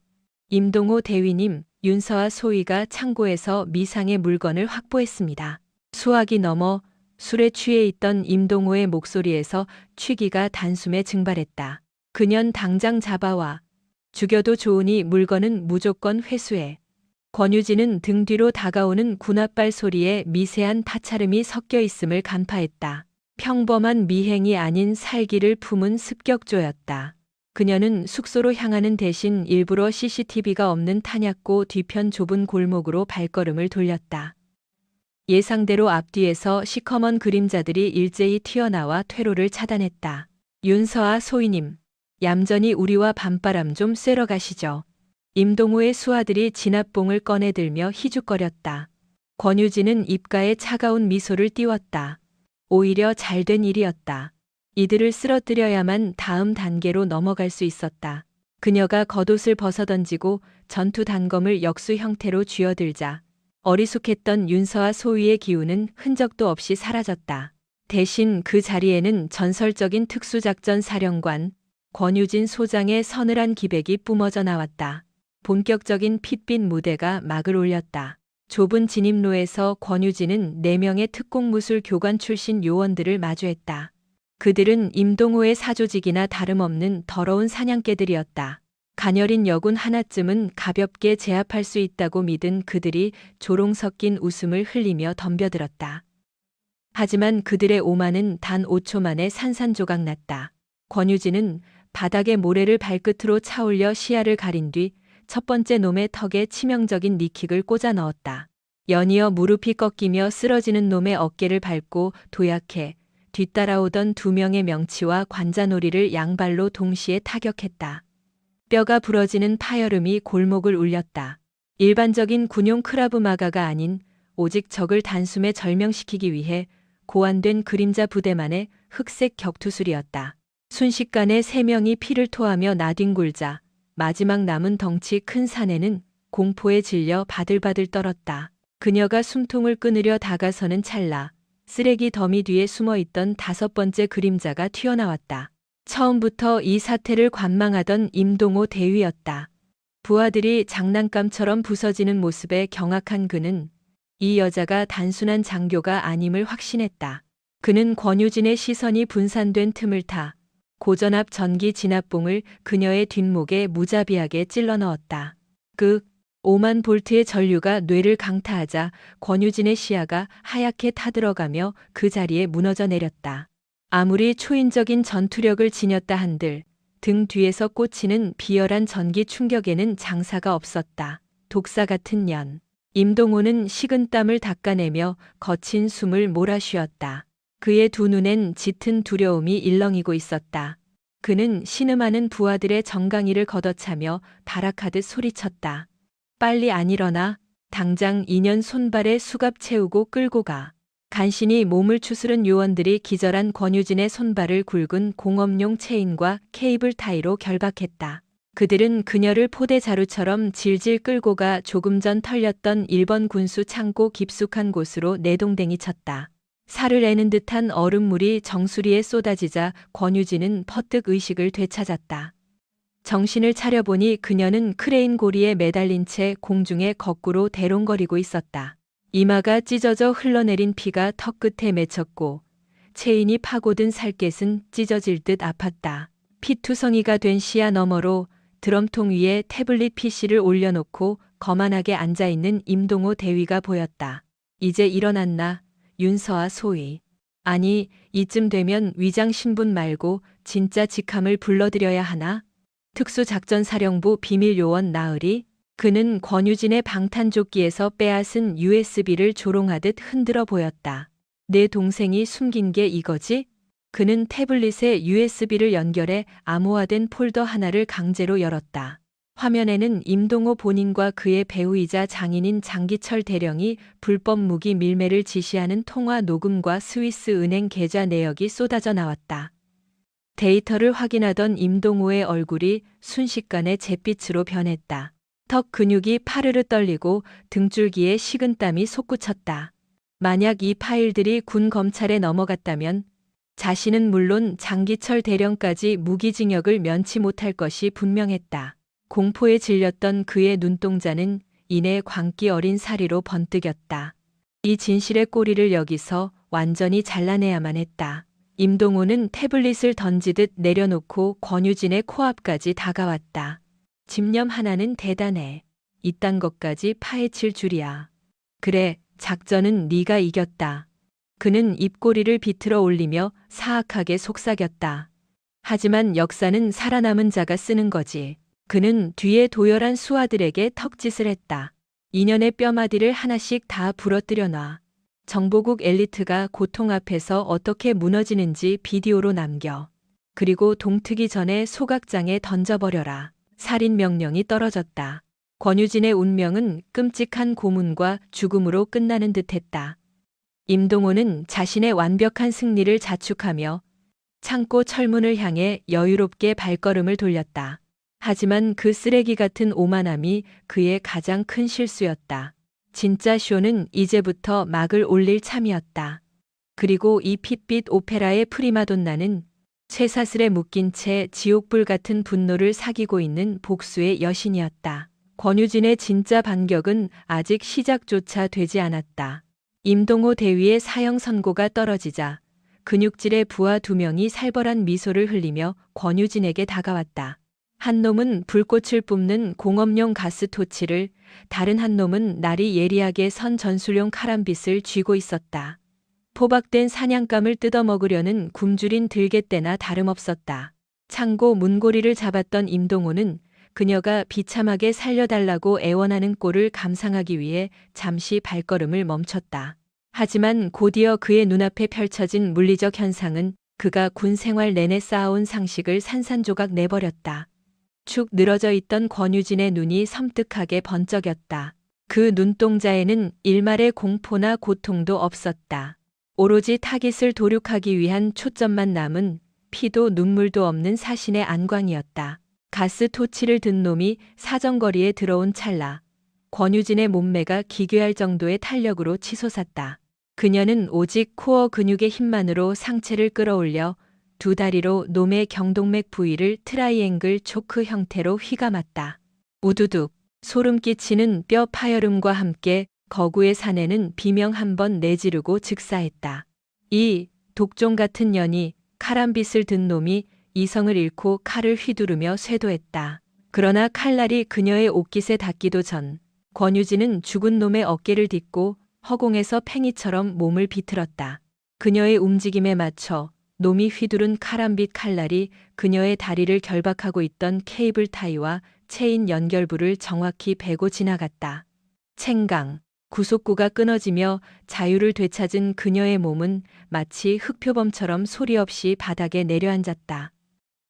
임동호 대위님, 윤서와 소희가 창고에서 미상의 물건을 확보했습니다. 수화기 넘어 술에 취해 있던 임동호의 목소리에서 취기가 단숨에 증발했다. 그년 당장 잡아와. 죽여도 좋으니 물건은 무조건 회수해. 권유진은 등 뒤로 다가오는 군홧발 소리에 미세한 파차름이 섞여 있음을 간파했다. 평범한 미행이 아닌 살기를 품은 습격조였다. 그녀는 숙소로 향하는 대신 일부러 CCTV가 없는 탄약고 뒤편 좁은 골목으로 발걸음을 돌렸다. 예상대로 앞뒤에서 시커먼 그림자들이 일제히 튀어나와 퇴로를 차단했다. 윤서아 소희님, 얌전히 우리와 밤바람 좀 쐬러 가시죠. 임동호의 수하들이 진압봉을 꺼내들며 희죽거렸다. 권유진은 입가에 차가운 미소를 띄웠다. 오히려 잘된 일이었다. 이들을 쓰러뜨려야만 다음 단계로 넘어갈 수 있었다. 그녀가 겉옷을 벗어던지고 전투 단검을 역수 형태로 쥐어들자 어리숙했던 윤서와 소희의 기운은 흔적도 없이 사라졌다. 대신 그 자리에는 전설적인 특수작전 사령관 권유진 소장의 서늘한 기백이 뿜어져 나왔다. 본격적인 핏빛 무대가 막을 올렸다. 좁은 진입로에서 권유진은 4명의 특공무술 교관 출신 요원들을 마주했다. 그들은 임동호의 사조직이나 다름없는 더러운 사냥개들이었다. 가녀린 여군 하나쯤은 가볍게 제압할 수 있다고 믿은 그들이 조롱 섞인 웃음을 흘리며 덤벼들었다. 하지만 그들의 오만은 단 5초 만에 산산조각 났다. 권유진은 바닥에 모래를 발끝으로 차올려 시야를 가린 뒤 첫 번째 놈의 턱에 치명적인 니킥을 꽂아 넣었다. 연이어 무릎이 꺾이며 쓰러지는 놈의 어깨를 밟고 도약해 뒤따라오던 2명의 명치와 관자놀이를 양발로 동시에 타격했다. 뼈가 부러지는 파열음이 골목을 울렸다. 일반적인 군용 크라브마가가 아닌 오직 적을 단숨에 절명시키기 위해 고안된 그림자 부대만의 흑색 격투술이었다. 순식간에 3명이 피를 토하며 나뒹굴자 마지막 남은 덩치 큰 사내는 공포에 질려 바들바들 떨었다. 그녀가 숨통을 끊으려 다가서는 찰나 쓰레기 더미 뒤에 숨어있던 5번째 그림자가 튀어나왔다. 처음부터 이 사태를 관망하던 임동호 대위였다. 부하들이 장난감처럼 부서지는 모습에 경악한 그는 이 여자가 단순한 장교가 아님을 확신했다. 그는 권유진의 시선이 분산된 틈을 타 고전압 전기 진압봉을 그녀의 뒷목에 무자비하게 찔러 넣었다. 5만 볼트의 전류가 뇌를 강타하자 권유진의 시야가 하얗게 타들어가며 그 자리에 무너져 내렸다. 아무리 초인적인 전투력을 지녔다 한들 등 뒤에서 꽂히는 비열한 전기 충격에는 장사가 없었다. 독사 같은 년. 임동호는 식은땀을 닦아내며 거친 숨을 몰아쉬었다. 그의 두 눈엔 짙은 두려움이 일렁이고 있었다. 그는 신음하는 부하들의 정강이를 걷어차며 발악하듯 소리쳤다. 빨리 안 일어나. 당장 인연 손발에 수갑 채우고 끌고 가. 간신히 몸을 추스른 요원들이 기절한 권유진의 손발을 굵은 공업용 체인과 케이블 타이로 결박했다. 그들은 그녀를 포대 자루처럼 질질 끌고 가 조금 전 털렸던 일본 군수 창고 깊숙한 곳으로 내동댕이 쳤다. 살을 애는 듯한 얼음물이 정수리에 쏟아지자 권유진은 퍼뜩 의식을 되찾았다. 정신을 차려보니 그녀는 크레인 고리에 매달린 채 공중에 거꾸로 대롱거리고 있었다. 이마가 찢어져 흘러내린 피가 턱 끝에 맺혔고 체인이 파고든 살갗은 찢어질 듯 아팠다. 피투성이가 된 시야 너머로 드럼통 위에 태블릿 PC를 올려놓고 거만하게 앉아있는 임동호 대위가 보였다. 이제 일어났나? 윤서아 소위. 아니, 이쯤 되면 위장 신분 말고 진짜 직함을 불러드려야 하나? 특수작전사령부 비밀요원 나으리? 그는 권유진의 방탄조끼에서 빼앗은 USB를 조롱하듯 흔들어 보였다. 내 동생이 숨긴 게 이거지? 그는 태블릿에 USB를 연결해 암호화된 폴더 하나를 강제로 열었다. 화면에는 임동호 본인과 그의 배우이자 장인인 장기철 대령이 불법 무기 밀매를 지시하는 통화 녹음과 스위스 은행 계좌 내역이 쏟아져 나왔다. 데이터를 확인하던 임동호의 얼굴이 순식간에 잿빛으로 변했다. 턱 근육이 파르르 떨리고 등줄기에 식은땀이 솟구쳤다. 만약 이 파일들이 군 검찰에 넘어갔다면 자신은 물론 장기철 대령까지 무기징역을 면치 못할 것이 분명했다. 공포에 질렸던 그의 눈동자는 이내 광기 어린 사리로 번뜩였다. 이 진실의 꼬리를 여기서 완전히 잘라내야만 했다. 임동호는 태블릿을 던지듯 내려놓고 권유진의 코앞까지 다가왔다. 집념 하나는 대단해. 이딴 것까지 파헤칠 줄이야. 그래, 작전은 네가 이겼다. 그는 입꼬리를 비틀어 올리며 사악하게 속삭였다. 하지만 역사는 살아남은 자가 쓰는 거지. 그는 뒤에 도열한 수하들에게 턱짓을 했다. 인연의 뼈마디를 하나씩 다 부러뜨려 놔. 정보국 엘리트가 고통 앞에서 어떻게 무너지는지 비디오로 남겨. 그리고 동트기 전에 소각장에 던져버려라. 살인 명령이 떨어졌다. 권유진의 운명은 끔찍한 고문과 죽음으로 끝나는 듯했다. 임동호는 자신의 완벽한 승리를 자축하며 창고 철문을 향해 여유롭게 발걸음을 돌렸다. 하지만 그 쓰레기 같은 오만함이 그의 가장 큰 실수였다. 진짜 쇼는 이제부터 막을 올릴 참이었다. 그리고 이 핏빛 오페라의 프리마돈나는 쇠사슬에 묶인 채 지옥불 같은 분노를 사귀고 있는 복수의 여신이었다. 권유진의 진짜 반격은 아직 시작조차 되지 않았다. 임동호 대위의 사형 선고가 떨어지자 근육질의 부하 2명이 살벌한 미소를 흘리며 권유진에게 다가왔다. 한 놈은 불꽃을 뿜는 공업용 가스토치를, 다른 한 놈은 날이 예리하게 선 전술용 카람빗을 쥐고 있었다. 포박된 사냥감을 뜯어먹으려는 굶주린 들개떼나 다름없었다. 창고 문고리를 잡았던 임동호는 그녀가 비참하게 살려달라고 애원하는 꼴을 감상하기 위해 잠시 발걸음을 멈췄다. 하지만 곧이어 그의 눈앞에 펼쳐진 물리적 현상은 그가 군 생활 내내 쌓아온 상식을 산산조각 내버렸다. 축 늘어져 있던 권유진의 눈이 섬뜩하게 번쩍였다. 그 눈동자에는 일말의 공포나 고통도 없었다. 오로지 타깃을 도륙하기 위한 초점만 남은 피도 눈물도 없는 사신의 안광이었다. 가스 토치를 든 놈이 사정거리에 들어온 찰나 권유진의 몸매가 기괴할 정도의 탄력으로 치솟았다. 그녀는 오직 코어 근육의 힘만으로 상체를 끌어올려 두 다리로 놈의 경동맥 부위를 트라이앵글 초크 형태로 휘감았다. 우두둑 소름 끼치는 뼈 파열음과 함께 거구의 사내는 비명 한 번 내지르고 즉사했다. 이 독종 같은 년이 카람빗을 든 놈이 이성을 잃고 칼을 휘두르며 쇄도했다. 그러나 칼날이 그녀의 옷깃에 닿기도 전 권유진은 죽은 놈의 어깨를 딛고 허공에서 팽이처럼 몸을 비틀었다. 그녀의 움직임에 맞춰 놈이 휘두른 카람빗 칼날이 그녀의 다리를 결박하고 있던 케이블 타이와 체인 연결부를 정확히 베고 지나갔다. 챙강, 구속구가 끊어지며 자유를 되찾은 그녀의 몸은 마치 흑표범처럼 소리 없이 바닥에 내려앉았다.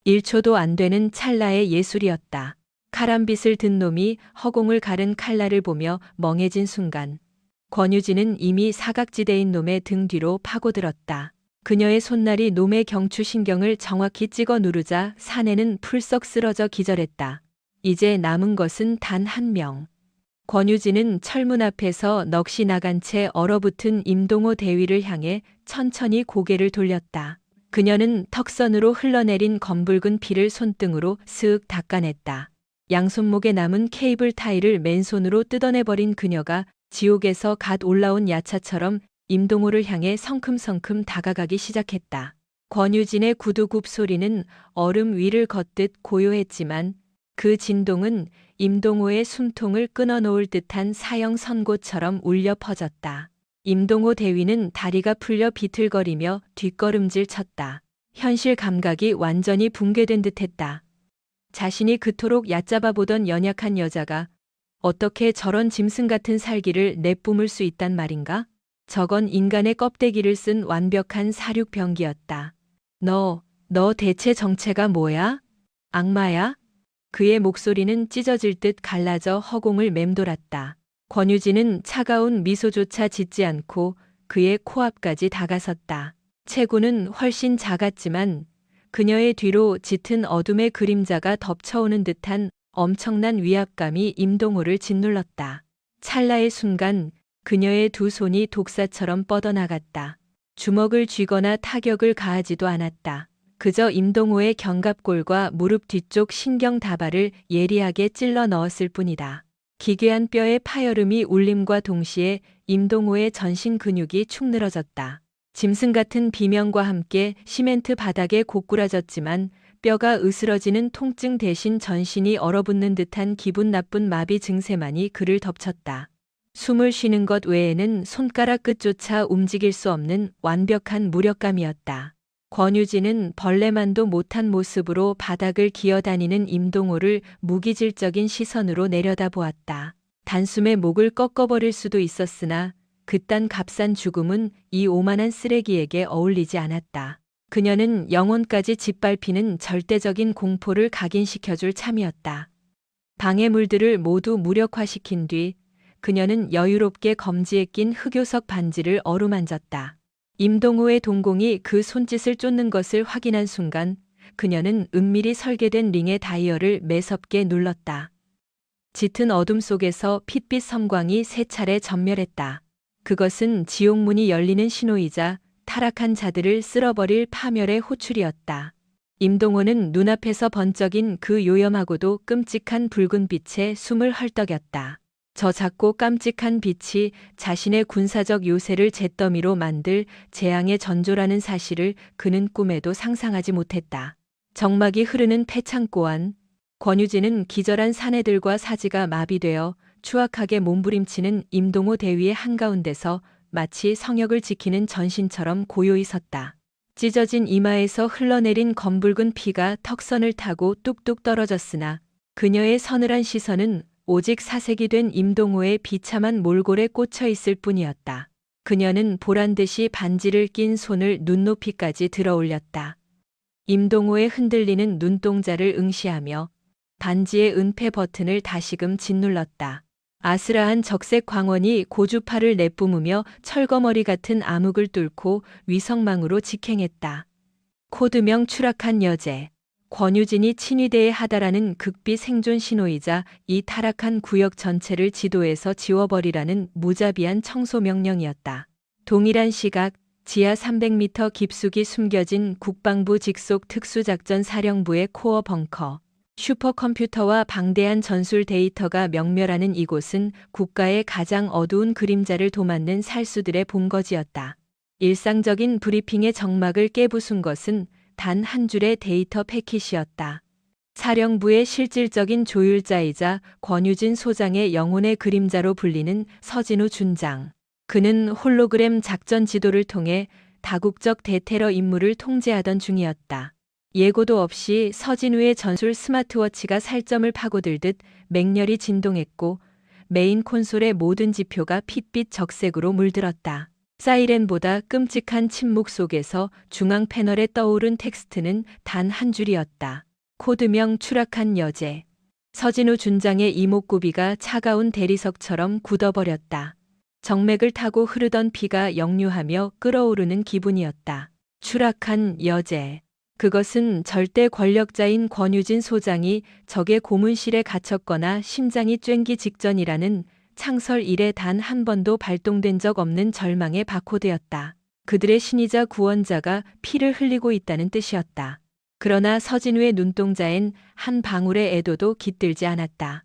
1초도 안 되는 찰나의 예술이었다. 카람빗을 든 놈이 허공을 가른 칼날을 보며 멍해진 순간 권유진은 이미 사각지대인 놈의 등 뒤로 파고들었다. 그녀의 손날이 놈의 경추신경을 정확히 찍어 누르자 사내는 풀썩 쓰러져 기절했다. 이제 남은 것은 단 한 명. 권유진은 철문 앞에서 넋이 나간 채 얼어붙은 임동호 대위를 향해 천천히 고개를 돌렸다. 그녀는 턱선으로 흘러내린 검붉은 피를 손등으로 슥 닦아냈다. 양손목에 남은 케이블 타이를 맨손으로 뜯어내버린 그녀가 지옥에서 갓 올라온 야차처럼 임동호를 향해 성큼성큼 다가가기 시작했다. 권유진의 구두굽 소리는 얼음 위를 걷듯 고요했지만 그 진동은 임동호의 숨통을 끊어놓을 듯한 사형 선고처럼 울려 퍼졌다. 임동호 대위는 다리가 풀려 비틀거리며 뒷걸음질 쳤다. 현실 감각이 완전히 붕괴된 듯했다. 자신이 그토록 얕잡아 보던 연약한 여자가 어떻게 저런 짐승 같은 살기를 내뿜을 수 있단 말인가? 저건 인간의 껍데기를 쓴 완벽한 사륙병기였다. 너 대체 정체가 뭐야? 악마야? 그의 목소리는 찢어질 듯 갈라져 허공을 맴돌았다. 권유진은 차가운 미소조차 짓지 않고 그의 코앞까지 다가섰다. 체구는 훨씬 작았지만 그녀의 뒤로 짙은 어둠의 그림자가 덮쳐오는 듯한 엄청난 위압감이 임동호를 짓눌렀다. 찰나의 순간 그녀의 두 손이 독사처럼 뻗어나갔다. 주먹을 쥐거나 타격을 가하지도 않았다. 그저 임동호의 견갑골과 무릎 뒤쪽 신경다발을 예리하게 찔러 넣었을 뿐이다. 기괴한 뼈의 파열음이 울림과 동시에 임동호의 전신 근육이 축 늘어졌다. 짐승 같은 비명과 함께 시멘트 바닥에 고꾸라졌지만 뼈가 으스러지는 통증 대신 전신이 얼어붙는 듯한 기분 나쁜 마비 증세만이 그를 덮쳤다. 숨을 쉬는 것 외에는 손가락 끝조차 움직일 수 없는 완벽한 무력감이었다. 권유진은 벌레만도 못한 모습으로 바닥을 기어다니는 임동호를 무기질적인 시선으로 내려다보았다. 단숨에 목을 꺾어버릴 수도 있었으나 그딴 값싼 죽음은 이 오만한 쓰레기에게 어울리지 않았다. 그녀는 영혼까지 짓밟히는 절대적인 공포를 각인시켜줄 참이었다. 방해물들을 모두 무력화시킨 뒤 그녀는 여유롭게 검지에 낀 흑요석 반지를 어루만졌다. 임동호의 동공이 그 손짓을 쫓는 것을 확인한 순간 그녀는 은밀히 설계된 링의 다이얼을 매섭게 눌렀다. 짙은 어둠 속에서 핏빛 섬광이 세 차례 전멸했다. 그것은 지옥문이 열리는 신호이자 타락한 자들을 쓸어버릴 파멸의 호출이었다. 임동호는 눈앞에서 번쩍인 그 요염하고도 끔찍한 붉은 빛에 숨을 헐떡였다. 저 작고 깜찍한 빛이 자신의 군사적 요새를 잿더미로 만들 재앙의 전조라는 사실을 그는 꿈에도 상상하지 못했다. 정막이 흐르는 폐창고 안, 권유진은 기절한 사내들과 사지가 마비되어 추악하게 몸부림치는 임동호 대위의 한가운데서 마치 성역을 지키는 전신처럼 고요히 섰다. 찢어진 이마에서 흘러내린 검붉은 피가 턱선을 타고 뚝뚝 떨어졌으나 그녀의 서늘한 시선은 오직 사색이 된 임동호의 비참한 몰골에 꽂혀 있을 뿐이었다. 그녀는 보란듯이 반지를 낀 손을 눈높이까지 들어 올렸다. 임동호의 흔들리는 눈동자를 응시하며 반지의 은폐 버튼을 다시금 짓눌렀다. 아스라한 적색 광원이 고주파를 내뿜으며 철거머리 같은 암흑을 뚫고 위성망으로 직행했다. 코드명 추락한 여제. 권유진이 친위대에 하다라는 극비 생존 신호이자 이 타락한 구역 전체를 지도에서 지워버리라는 무자비한 청소 명령이었다. 동일한 시각 지하 300m 깊숙이 숨겨진 국방부 직속 특수작전사령부의 코어 벙커. 슈퍼컴퓨터와 방대한 전술 데이터가 명멸하는 이곳은 국가의 가장 어두운 그림자를 도맡는 살수들의 본거지였다. 일상적인 브리핑의 정막을 깨부순 것은 단 한 줄의 데이터 패킷이었다. 사령부의 실질적인 조율자이자 권유진 소장의 영혼의 그림자로 불리는 서진우 준장. 그는 홀로그램 작전 지도를 통해 다국적 대테러 임무를 통제하던 중이었다. 예고도 없이 서진우의 전술 스마트워치가 살점을 파고들듯 맹렬히 진동했고 메인 콘솔의 모든 지표가 핏빛 적색으로 물들었다. 사이렌보다 끔찍한 침묵 속에서 중앙 패널에 떠오른 텍스트는 단 한 줄이었다. 코드명 추락한 여제. 서진우 준장의 이목구비가 차가운 대리석처럼 굳어버렸다. 정맥을 타고 흐르던 피가 역류하며 끓어오르는 기분이었다. 추락한 여제. 그것은 절대 권력자인 권유진 소장이 적의 고문실에 갇혔거나 심장이 쬐기 직전이라는 창설 이래 단 한 번도 발동된 적 없는 절망의 바코드였다. 그들의 신이자 구원자가 피를 흘리고 있다는 뜻이었다. 그러나 서진우의 눈동자엔 한 방울의 애도도 깃들지 않았다.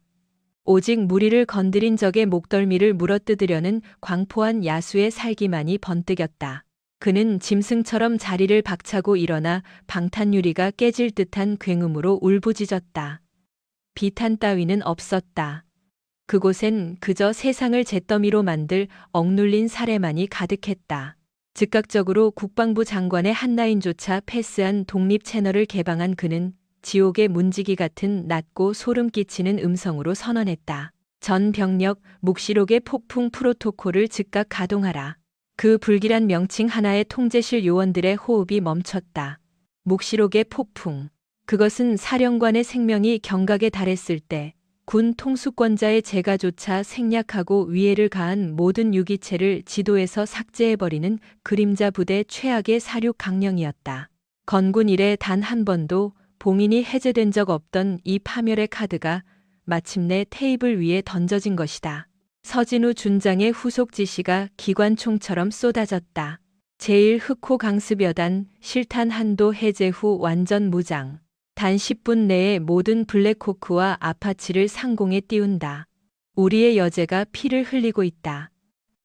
오직 무리를 건드린 적의 목덜미를 물어뜯으려는 광포한 야수의 살기만이 번뜩였다. 그는 짐승처럼 자리를 박차고 일어나 방탄유리가 깨질 듯한 굉음으로 울부짖었다. 비탄 따위는 없었다. 그곳엔 그저 세상을 잿더미로 만들 억눌린 사례만이 가득했다. 즉각적으로 국방부 장관의 한라인조차 패스한 독립 채널을 개방한 그는 지옥의 문지기 같은 낮고 소름 끼치는 음성으로 선언했다. 전 병력 묵시록의 폭풍 프로토콜을 즉각 가동하라. 그 불길한 명칭 하나에 통제실 요원들의 호흡이 멈췄다. 묵시록의 폭풍. 그것은 사령관의 생명이 경각에 달했을 때 군 통수권자의 재가조차 생략하고 위해를 가한 모든 유기체를 지도에서 삭제해버리는 그림자 부대 최악의 사륙 강령이었다. 건군 이래 단 한 번도 봉인이 해제된 적 없던 이 파멸의 카드가 마침내 테이블 위에 던져진 것이다. 서진우 준장의 후속 지시가 기관총처럼 쏟아졌다. 제1흑호 강습여단 실탄 한도 해제 후 완전 무장. 단 10분 내에 모든 블랙호크와 아파치를 상공에 띄운다. 우리의 여제가 피를 흘리고 있다.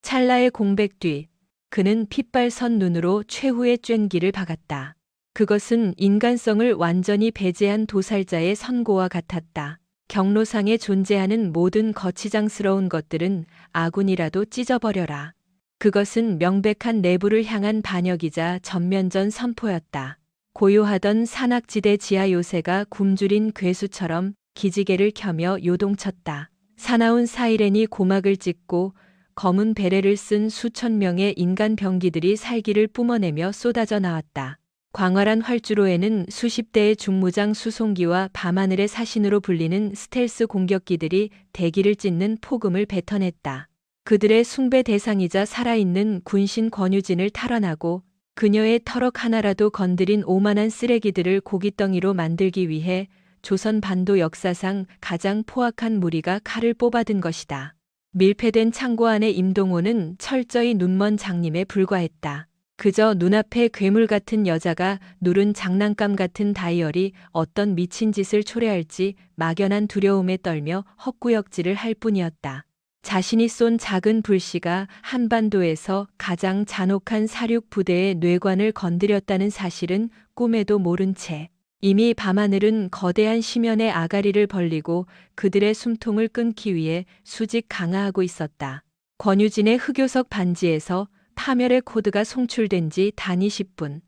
찰나의 공백 뒤 그는 핏발선 눈으로 최후의 쨘기를 박았다. 그것은 인간성을 완전히 배제한 도살자의 선고와 같았다. 경로상에 존재하는 모든 거치장스러운 것들은 아군이라도 찢어버려라. 그것은 명백한 내부를 향한 반역이자 전면전 선포였다. 고요하던 산악지대 지하 요새가 굶주린 괴수처럼 기지개를 켜며 요동쳤다. 사나운 사이렌이 고막을 찢고 검은 베레를 쓴 수천 명의 인간 병기들이 살기를 뿜어내며 쏟아져 나왔다. 광활한 활주로에는 수십 대의 중무장 수송기와 밤하늘의 사신으로 불리는 스텔스 공격기들이 대기를 찢는 폭음을 뱉어냈다. 그들의 숭배 대상이자 살아있는 군신 권유진을 탈환하고 그녀의 터럭 하나라도 건드린 오만한 쓰레기들을 고깃덩이로 만들기 위해 조선 반도 역사상 가장 포악한 무리가 칼을 뽑아든 것이다. 밀폐된 창고 안의 임동호는 철저히 눈먼 장님에 불과했다. 그저 눈앞에 괴물 같은 여자가 누른 장난감 같은 다이얼이 어떤 미친 짓을 초래할지 막연한 두려움에 떨며 헛구역질을 할 뿐이었다. 자신이 쏜 작은 불씨가 한반도에서 가장 잔혹한 사륙 부대의 뇌관을 건드렸다는 사실은 꿈에도 모른 채 이미 밤하늘은 거대한 심연의 아가리를 벌리고 그들의 숨통을 끊기 위해 수직 강화하고 있었다. 권유진의 흑요석 반지에서 파멸의 코드가 송출된 지 단 20분.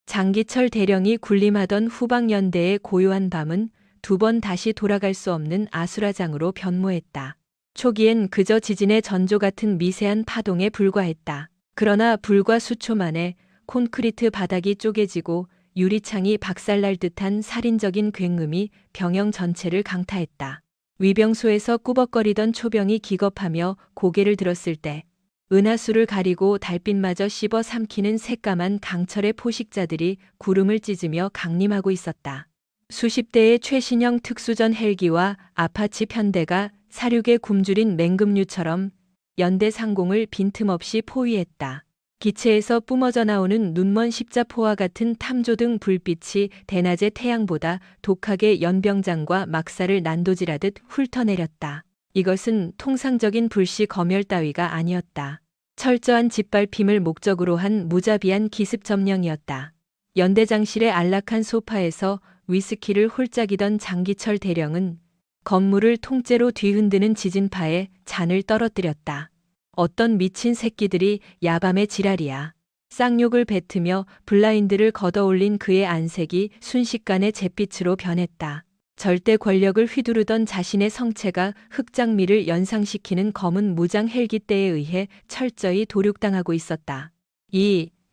장기철 대령이 군림하던 후방연대의 고요한 밤은 두 번 다시 돌아갈 수 없는 아수라장으로 변모했다. 초기엔 그저 지진의 전조 같은 미세한 파동에 불과했다. 그러나 불과 수초 만에 콘크리트 바닥이 쪼개지고 유리창이 박살날 듯한 살인적인 굉음이 병영 전체를 강타했다. 위병소에서 꾸벅거리던 초병이 기겁하며 고개를 들었을 때 은하수를 가리고 달빛마저 씹어 삼키는 새까만 강철의 포식자들이 구름을 찢으며 강림하고 있었다. 수십 대의 최신형 특수전 헬기와 아파치 편대가 사륙에 굶주린 맹금류처럼 연대 상공을 빈틈없이 포위했다. 기체에서 뿜어져 나오는 눈먼 십자포와 같은 탐조등 불빛이 대낮의 태양보다 독하게 연병장과 막사를 난도질하듯 훑어내렸다. 이것은 통상적인 불씨 검열 따위가 아니었다. 철저한 짓밟힘을 목적으로 한 무자비한 기습 점령이었다. 연대장실의 안락한 소파에서 위스키를 홀짝이던 장기철 대령은 건물을 통째로 뒤흔드는 지진파에 잔을 떨어뜨렸다. 어떤 미친 새끼들이 야밤에 지랄이야. 쌍욕을 뱉으며 블라인드를 걷어올린 그의 안색이 순식간에 잿빛으로 변했다. 절대 권력을 휘두르던 자신의 성체가 흑장미를 연상시키는 검은 무장 헬기대에 의해 철저히 도륙당하고 있었다.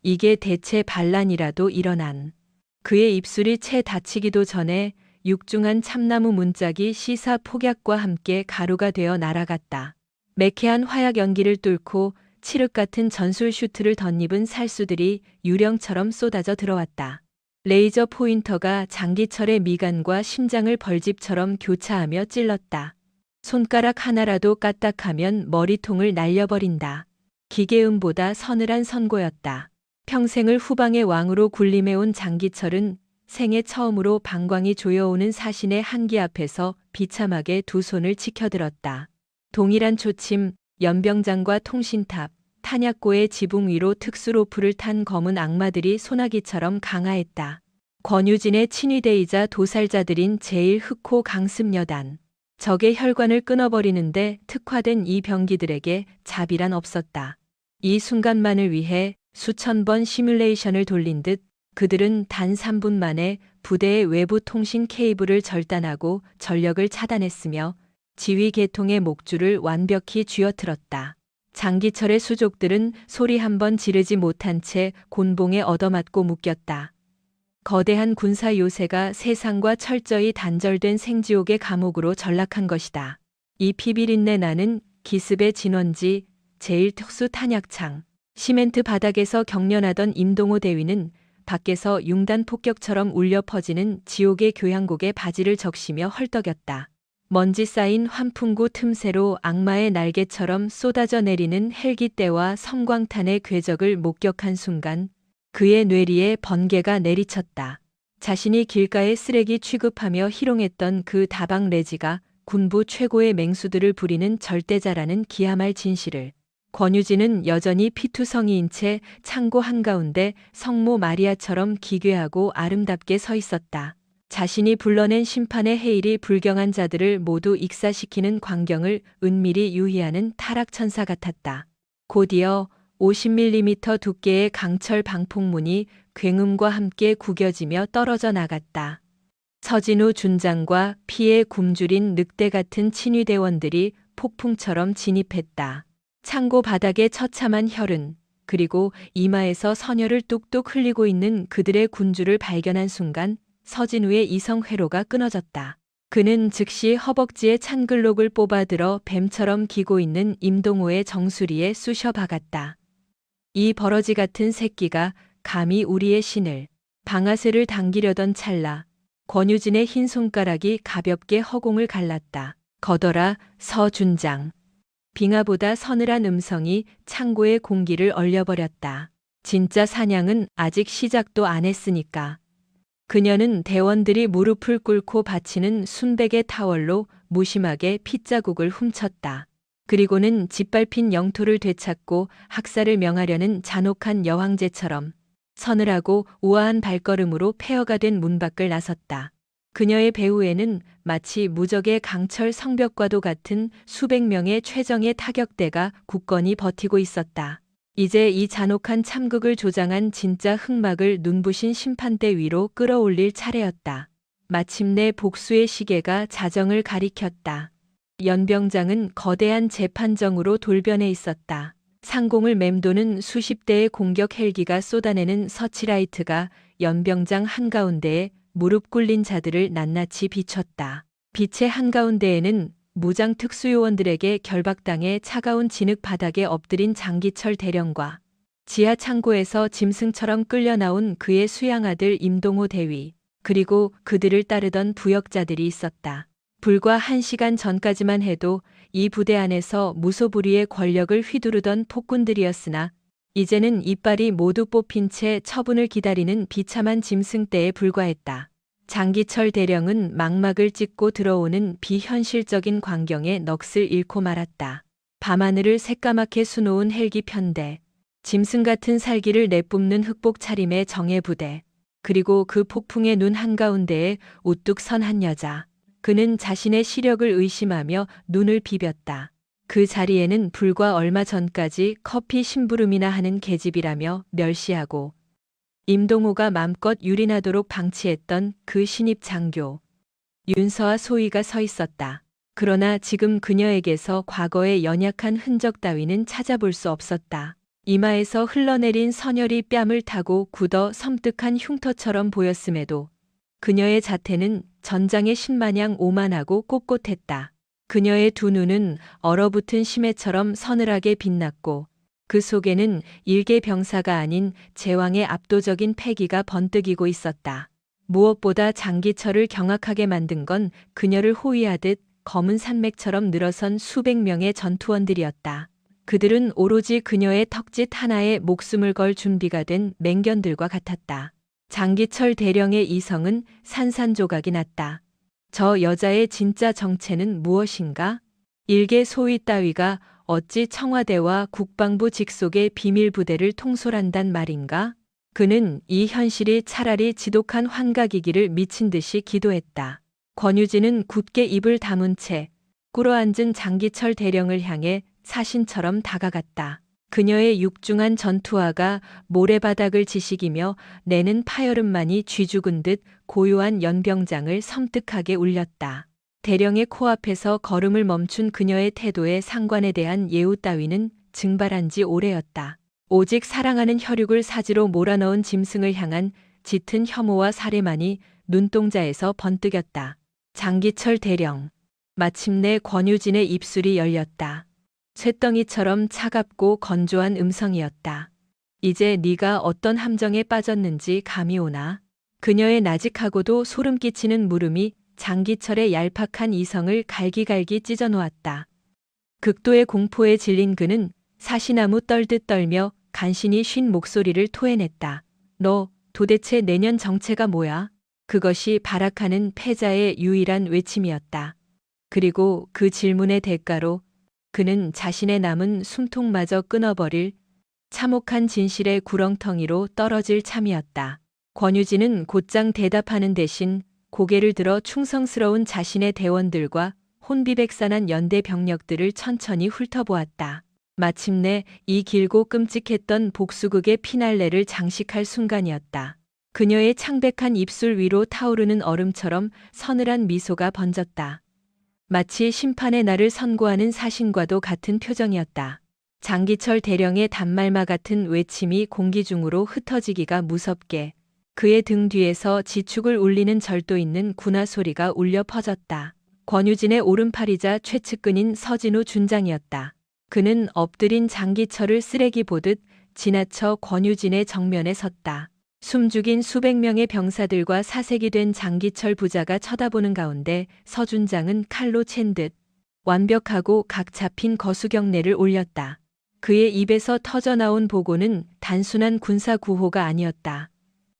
이게 대체 반란이라도 일어난. 그의 입술이 채 닫히기도 전에 육중한 참나무 문짝이 시사 폭약과 함께 가루가 되어 날아갔다. 매캐한 화약 연기를 뚫고 칠흑 같은 전술 슈트를 덧입은 살수들이 유령처럼 쏟아져 들어왔다. 레이저 포인터가 장기철의 미간과 심장을 벌집처럼 교차하며 찔렀다. 손가락 하나라도 까딱하면 머리통을 날려버린다. 기계음보다 서늘한 선고였다. 평생을 후방의 왕으로 군림해온 장기철은 생애 처음으로 방광이 조여오는 사신의 한기 앞에서 비참하게 두 손을 치켜들었다. 동일한 초침, 연병장과 통신탑, 탄약고의 지붕 위로 특수로프를 탄 검은 악마들이 소나기처럼 강하했다. 권유진의 친위대이자 도살자들인 제1흑호 강습여단. 적의 혈관을 끊어버리는데 특화된 이 병기들에게 자비란 없었다. 이 순간만을 위해 수천 번 시뮬레이션을 돌린 듯 그들은 단 3분 만에 부대의 외부 통신 케이블을 절단하고 전력을 차단했으며 지휘 계통의 목줄을 완벽히 쥐어틀었다. 장기철의 수족들은 소리 한 번 지르지 못한 채 곤봉에 얻어맞고 묶였다. 거대한 군사 요새가 세상과 철저히 단절된 생지옥의 감옥으로 전락한 것이다. 이 피비린내 나는 기습의 진원지 제1특수 탄약창. 시멘트 바닥에서 경련하던 임동호 대위는 밖에서 융단 폭격처럼 울려 퍼지는 지옥의 교향곡에 바지를 적시며 헐떡였다. 먼지 쌓인 환풍구 틈새로 악마의 날개처럼 쏟아져 내리는 헬기대와 섬광탄의 궤적을 목격한 순간 그의 뇌리에 번개가 내리쳤다. 자신이 길가에 쓰레기 취급하며 희롱했던 그 다방 레지가 군부 최고의 맹수들을 부리는 절대자라는 기하말 진실을. 권유진은 여전히 피투성이인 채 창고 한가운데 성모 마리아처럼 기괴하고 아름답게 서 있었다. 자신이 불러낸 심판의 해일이 불경한 자들을 모두 익사시키는 광경을 은밀히 유희하는 타락천사 같았다. 곧이어 50mm 두께의 강철 방폭문이 굉음과 함께 구겨지며 떨어져 나갔다. 서진우 준장과 피에 굶주린 늑대 같은 친위대원들이 폭풍처럼 진입했다. 창고 바닥에 처참한 혈흔, 그리고 이마에서 선혈을 뚝뚝 흘리고 있는 그들의 군주를 발견한 순간 서진우의 이성 회로가 끊어졌다. 그는 즉시 허벅지에 찬글록을 뽑아들어 뱀처럼 기고 있는 임동호의 정수리에 쑤셔 박았다. 이 버러지 같은 새끼가 감히 우리의 신을. 방아쇠를 당기려던 찰나 권유진의 흰 손가락이 가볍게 허공을 갈랐다. 거더라 서준장. 빙하보다 서늘한 음성이 창고의 공기를 얼려버렸다. 진짜 사냥은 아직 시작도 안 했으니까. 그녀는 대원들이 무릎을 꿇고 바치는 순백의 타월로 무심하게 핏자국을 훔쳤다. 그리고는 짓밟힌 영토를 되찾고 학살을 명하려는 잔혹한 여황제처럼 서늘하고 우아한 발걸음으로 폐허가 된 문 밖을 나섰다. 그녀의 배후에는 마치 무적의 강철 성벽과도 같은 수백 명의 최정예 타격대가 굳건히 버티고 있었다. 이제 이 잔혹한 참극을 조장한 진짜 흑막을 눈부신 심판대 위로 끌어올릴 차례였다. 마침내 복수의 시계가 자정을 가리켰다. 연병장은 거대한 재판정으로 돌변해 있었다. 상공을 맴도는 수십 대의 공격 헬기가 쏟아내는 서치라이트가 연병장 한가운데에 무릎 꿇린 자들을 낱낱이 비췄다. 빛의 한가운데에는 무장 특수요원들에게 결박당해 차가운 진흙 바닥에 엎드린 장기철 대령과 지하 창고에서 짐승처럼 끌려 나온 그의 수양아들 임동호 대위, 그리고 그들을 따르던 부역자들이 있었다. 불과 1시간 전까지만 해도 이 부대 안에서 무소불위의 권력을 휘두르던 폭군들이었으나 이제는 이빨이 모두 뽑힌 채 처분을 기다리는 비참한 짐승떼에 불과했다. 장기철 대령은 망막을 찍고 들어오는 비현실적인 광경에 넋을 잃고 말았다. 밤하늘을 새까맣게 수놓은 헬기 편대, 짐승 같은 살기를 내뿜는 흑복 차림의 정예부대, 그리고 그 폭풍의 눈 한가운데에 우뚝 선 한 여자. 그는 자신의 시력을 의심하며 눈을 비볐다. 그 자리에는 불과 얼마 전까지 커피 심부름이나 하는 계집이라며 멸시하고 임동호가 맘껏 유린하도록 방치했던 그 신입 장교 윤서와 소희가 서 있었다. 그러나 지금 그녀에게서 과거의 연약한 흔적 따위는 찾아볼 수 없었다. 이마에서 흘러내린 선혈이 뺨을 타고 굳어 섬뜩한 흉터처럼 보였음에도 그녀의 자태는 전장의 신마냥 오만하고 꼿꼿했다. 그녀의 두 눈은 얼어붙은 심해처럼 서늘하게 빛났고 그 속에는 일개 병사가 아닌 제왕의 압도적인 패기가 번뜩이고 있었다. 무엇보다 장기철을 경악하게 만든 건 그녀를 호위하듯 검은 산맥처럼 늘어선 수백 명의 전투원들이었다. 그들은 오로지 그녀의 턱짓 하나에 목숨을 걸 준비가 된 맹견들과 같았다. 장기철 대령의 이성은 산산조각이 났다. 저 여자의 진짜 정체는 무엇인가? 일개 소위 따위가 어찌 청와대와 국방부 직속의 비밀 부대를 통솔한단 말인가? 그는 이 현실이 차라리 지독한 환각이기를 미친 듯이 기도했다. 권유진은 굳게 입을 다문 채 꿇어앉은 장기철 대령을 향해 사신처럼 다가갔다. 그녀의 육중한 전투화가 모래바닥을 지식이며 내는 파열음만이 쥐죽은 듯 고요한 연병장을 섬뜩하게 울렸다. 대령의 코앞에서 걸음을 멈춘 그녀의 태도에 상관에 대한 예우 따위는 증발한 지 오래였다. 오직 사랑하는 혈육을 사지로 몰아넣은 짐승을 향한 짙은 혐오와 살해만이 눈동자에서 번뜩였다. 장기철 대령. 마침내 권유진의 입술이 열렸다. 쇳덩이처럼 차갑고 건조한 음성이었다. 이제 네가 어떤 함정에 빠졌는지 감이 오나? 그녀의 나직하고도 소름 끼치는 물음이 장기철의 얄팍한 이성을 갈기갈기 찢어놓았다. 극도의 공포에 질린 그는 사시나무 떨듯 떨며 간신히 쉰 목소리를 토해냈다. 너 도대체 내년 정체가 뭐야? 그것이 발악하는 패자의 유일한 외침이었다. 그리고 그 질문의 대가로 그는 자신의 남은 숨통마저 끊어버릴 참혹한 진실의 구렁텅이로 떨어질 참이었다. 권유진은 곧장 대답하는 대신 고개를 들어 충성스러운 자신의 대원들과 혼비백산한 연대 병력들을 천천히 훑어보았다. 마침내 이 길고 끔찍했던 복수극의 피날레를 장식할 순간이었다. 그녀의 창백한 입술 위로 타오르는 얼음처럼 서늘한 미소가 번졌다. 마치 심판의 날을 선고하는 사신과도 같은 표정이었다. 장기철 대령의 단말마 같은 외침이 공기 중으로 흩어지기가 무섭게 그의 등 뒤에서 지축을 울리는 절도 있는 군화 소리가 울려 퍼졌다. 권유진의 오른팔이자 최측근인 서진우 준장이었다. 그는 엎드린 장기철을 쓰레기 보듯 지나쳐 권유진의 정면에 섰다. 숨죽인 수백 명의 병사들과 사색이 된 장기철 부자가 쳐다보는 가운데 서준장은 칼로 챈 듯 완벽하고 각 잡힌 거수경례를 올렸다. 그의 입에서 터져나온 보고는 단순한 군사 구호가 아니었다.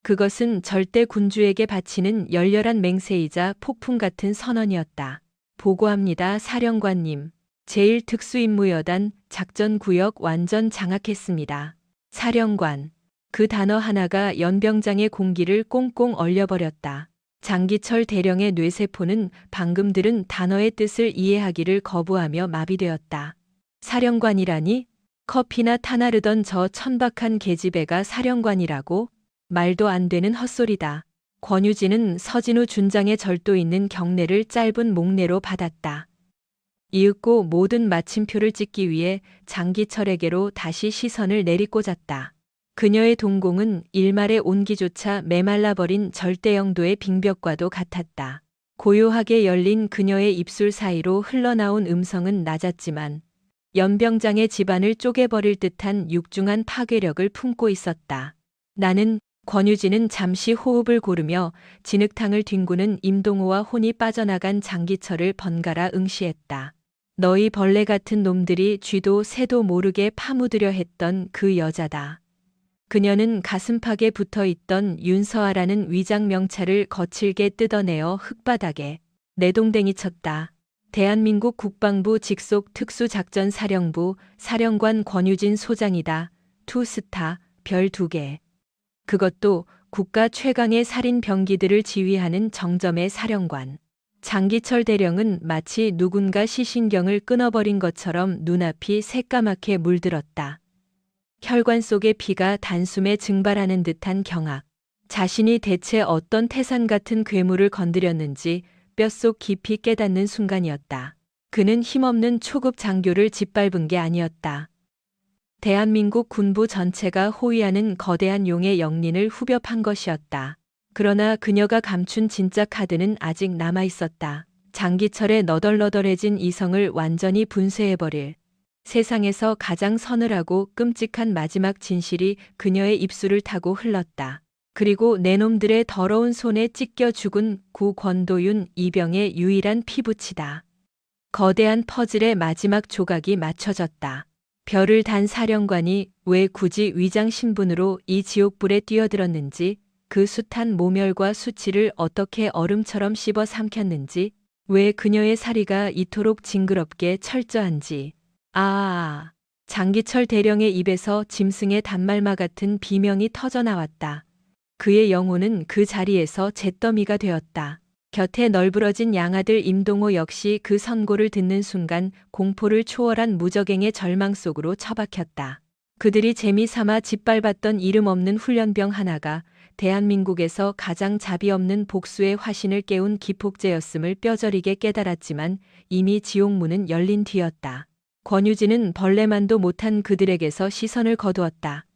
그것은 절대 군주에게 바치는 열렬한 맹세이자 폭풍 같은 선언이었다. 보고합니다, 사령관님. 제1특수임무여단 작전구역 완전 장악했습니다. 사령관. 그 단어 하나가 연병장의 공기를 꽁꽁 얼려버렸다. 장기철 대령의 뇌세포는 방금 들은 단어의 뜻을 이해하기를 거부하며 마비되었다. 사령관이라니? 커피나 타나르던 저 천박한 계집애가 사령관이라고? 말도 안 되는 헛소리다. 권유진은 서진우 준장의 절도 있는 경례를 짧은 목례로 받았다. 이윽고 모든 마침표를 찍기 위해 장기철에게로 다시 시선을 내리꽂았다. 그녀의 동공은 일말의 온기조차 메말라버린 절대영도의 빙벽과도 같았다. 고요하게 열린 그녀의 입술 사이로 흘러나온 음성은 낮았지만 연병장의 집안을 쪼개버릴 듯한 육중한 파괴력을 품고 있었다. 나는 권유진은 잠시 호흡을 고르며 진흙탕을 뒹구는 임동호와 혼이 빠져나간 장기철을 번갈아 응시했다. 너희 벌레 같은 놈들이 쥐도 새도 모르게 파묻으려 했던 그 여자다. 그녀는 가슴팍에 붙어있던 윤서아라는 위장 명찰을 거칠게 뜯어내어 흙바닥에 내동댕이 쳤다. 대한민국 국방부 직속 특수작전사령부 사령관 권유진 소장이다. 투스타 별 2개. 그것도 국가 최강의 살인 병기들을 지휘하는 정점의 사령관. 장기철 대령은 마치 누군가 시신경을 끊어버린 것처럼 눈앞이 새까맣게 물들었다. 혈관 속의 피가 단숨에 증발하는 듯한 경악. 자신이 대체 어떤 태산 같은 괴물을 건드렸는지 뼛속 깊이 깨닫는 순간이었다. 그는 힘없는 초급 장교를 짓밟은 게 아니었다. 대한민국 군부 전체가 호위하는 거대한 용의 영린을 후벼판 것이었다. 그러나 그녀가 감춘 진짜 카드는 아직 남아있었다. 장기철의 너덜너덜해진 이성을 완전히 분쇄해버릴 세상에서 가장 서늘하고 끔찍한 마지막 진실이 그녀의 입술을 타고 흘렀다. 그리고 내놈들의 더러운 손에 찢겨 죽은 구 권도윤 이병의 유일한 피부치다. 거대한 퍼즐의 마지막 조각이 맞춰졌다. 별을 단 사령관이 왜 굳이 위장 신분으로 이 지옥불에 뛰어들었는지, 그 숱한 모멸과 수치를 어떻게 얼음처럼 씹어 삼켰는지, 왜 그녀의 사리가 이토록 징그럽게 철저한지. 장기철 대령의 입에서 짐승의 단말마 같은 비명이 터져나왔다. 그의 영혼은 그 자리에서 잿더미가 되었다. 곁에 널브러진 양아들 임동호 역시 그 선고를 듣는 순간 공포를 초월한 무적행의 절망 속으로 처박혔다. 그들이 재미삼아 짓밟았던 이름 없는 훈련병 하나가 대한민국에서 가장 자비 없는 복수의 화신을 깨운 기폭제였음을 뼈저리게 깨달았지만 이미 지옥문은 열린 뒤였다. 권유진은 벌레만도 못한 그들에게서 시선을 거두었다.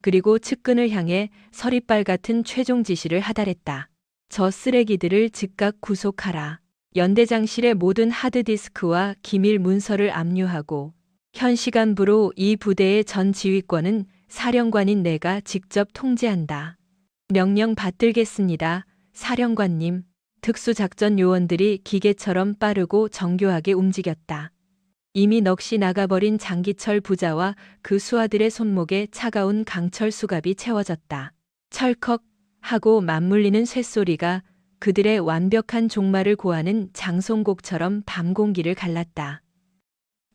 그리고 측근을 향해 서리빨 같은 최종 지시를 하달했다. 저 쓰레기들을 즉각 구속하라. 연대장실의 모든 하드디스크와 기밀 문서를 압류하고 현 시간부로 이 부대의 전 지휘권은 사령관인 내가 직접 통제한다. 명령 받들겠습니다. 사령관님. 특수작전 요원들이 기계처럼 빠르고 정교하게 움직였다. 이미 넋이 나가버린 장기철 부자와 그 수하들의 손목에 차가운 강철 수갑이 채워졌다. 철컥 하고 맞물리는 쇳소리가 그들의 완벽한 종말을 고하는 장송곡처럼 밤 공기를 갈랐다.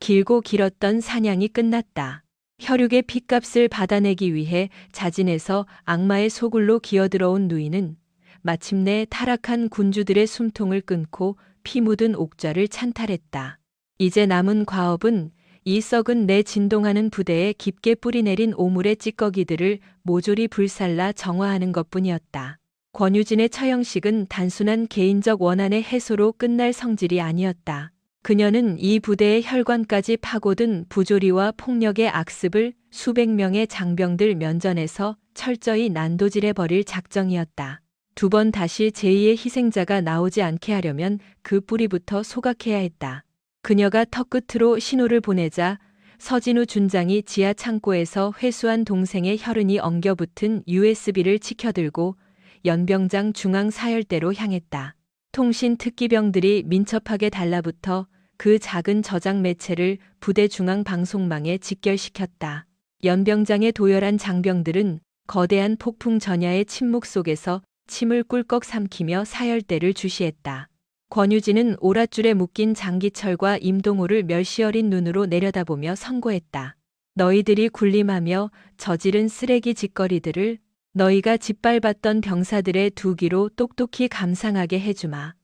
길고 길었던 사냥이 끝났다. 혈육의 핏값을 받아내기 위해 자진해서 악마의 소굴로 기어들어온 누이는 마침내 타락한 군주들의 숨통을 끊고 피 묻은 옥좌를 찬탈했다. 이제 남은 과업은 이 썩은 내 진동하는 부대에 깊게 뿌리내린 오물의 찌꺼기들을 모조리 불살라 정화하는 것뿐이었다. 권유진의 처형식은 단순한 개인적 원한의 해소로 끝날 성질이 아니었다. 그녀는 이 부대의 혈관까지 파고든 부조리와 폭력의 악습을 수백 명의 장병들 면전에서 철저히 난도질해버릴 작정이었다. 두 번 다시 제2의 희생자가 나오지 않게 하려면 그 뿌리부터 소각해야 했다. 그녀가 턱끝으로 신호를 보내자 서진우 준장이 지하 창고에서 회수한 동생의 혈흔이 엉겨붙은 USB를 치켜들고 연병장 중앙 사열대로 향했다. 통신 특기병들이 민첩하게 달라붙어 그 작은 저장 매체를 부대 중앙 방송망에 직결시켰다. 연병장의 도열한 장병들은 거대한 폭풍 전야의 침묵 속에서 침을 꿀꺽 삼키며 사열대를 주시했다. 권유진은 오랏줄에 묶인 장기철과 임동호를 멸시어린 눈으로 내려다보며 선고했다. 너희들이 군림하며 저지른 쓰레기 짓거리들을 너희가 짓밟았던 병사들의 두기로 똑똑히 감상하게 해주마.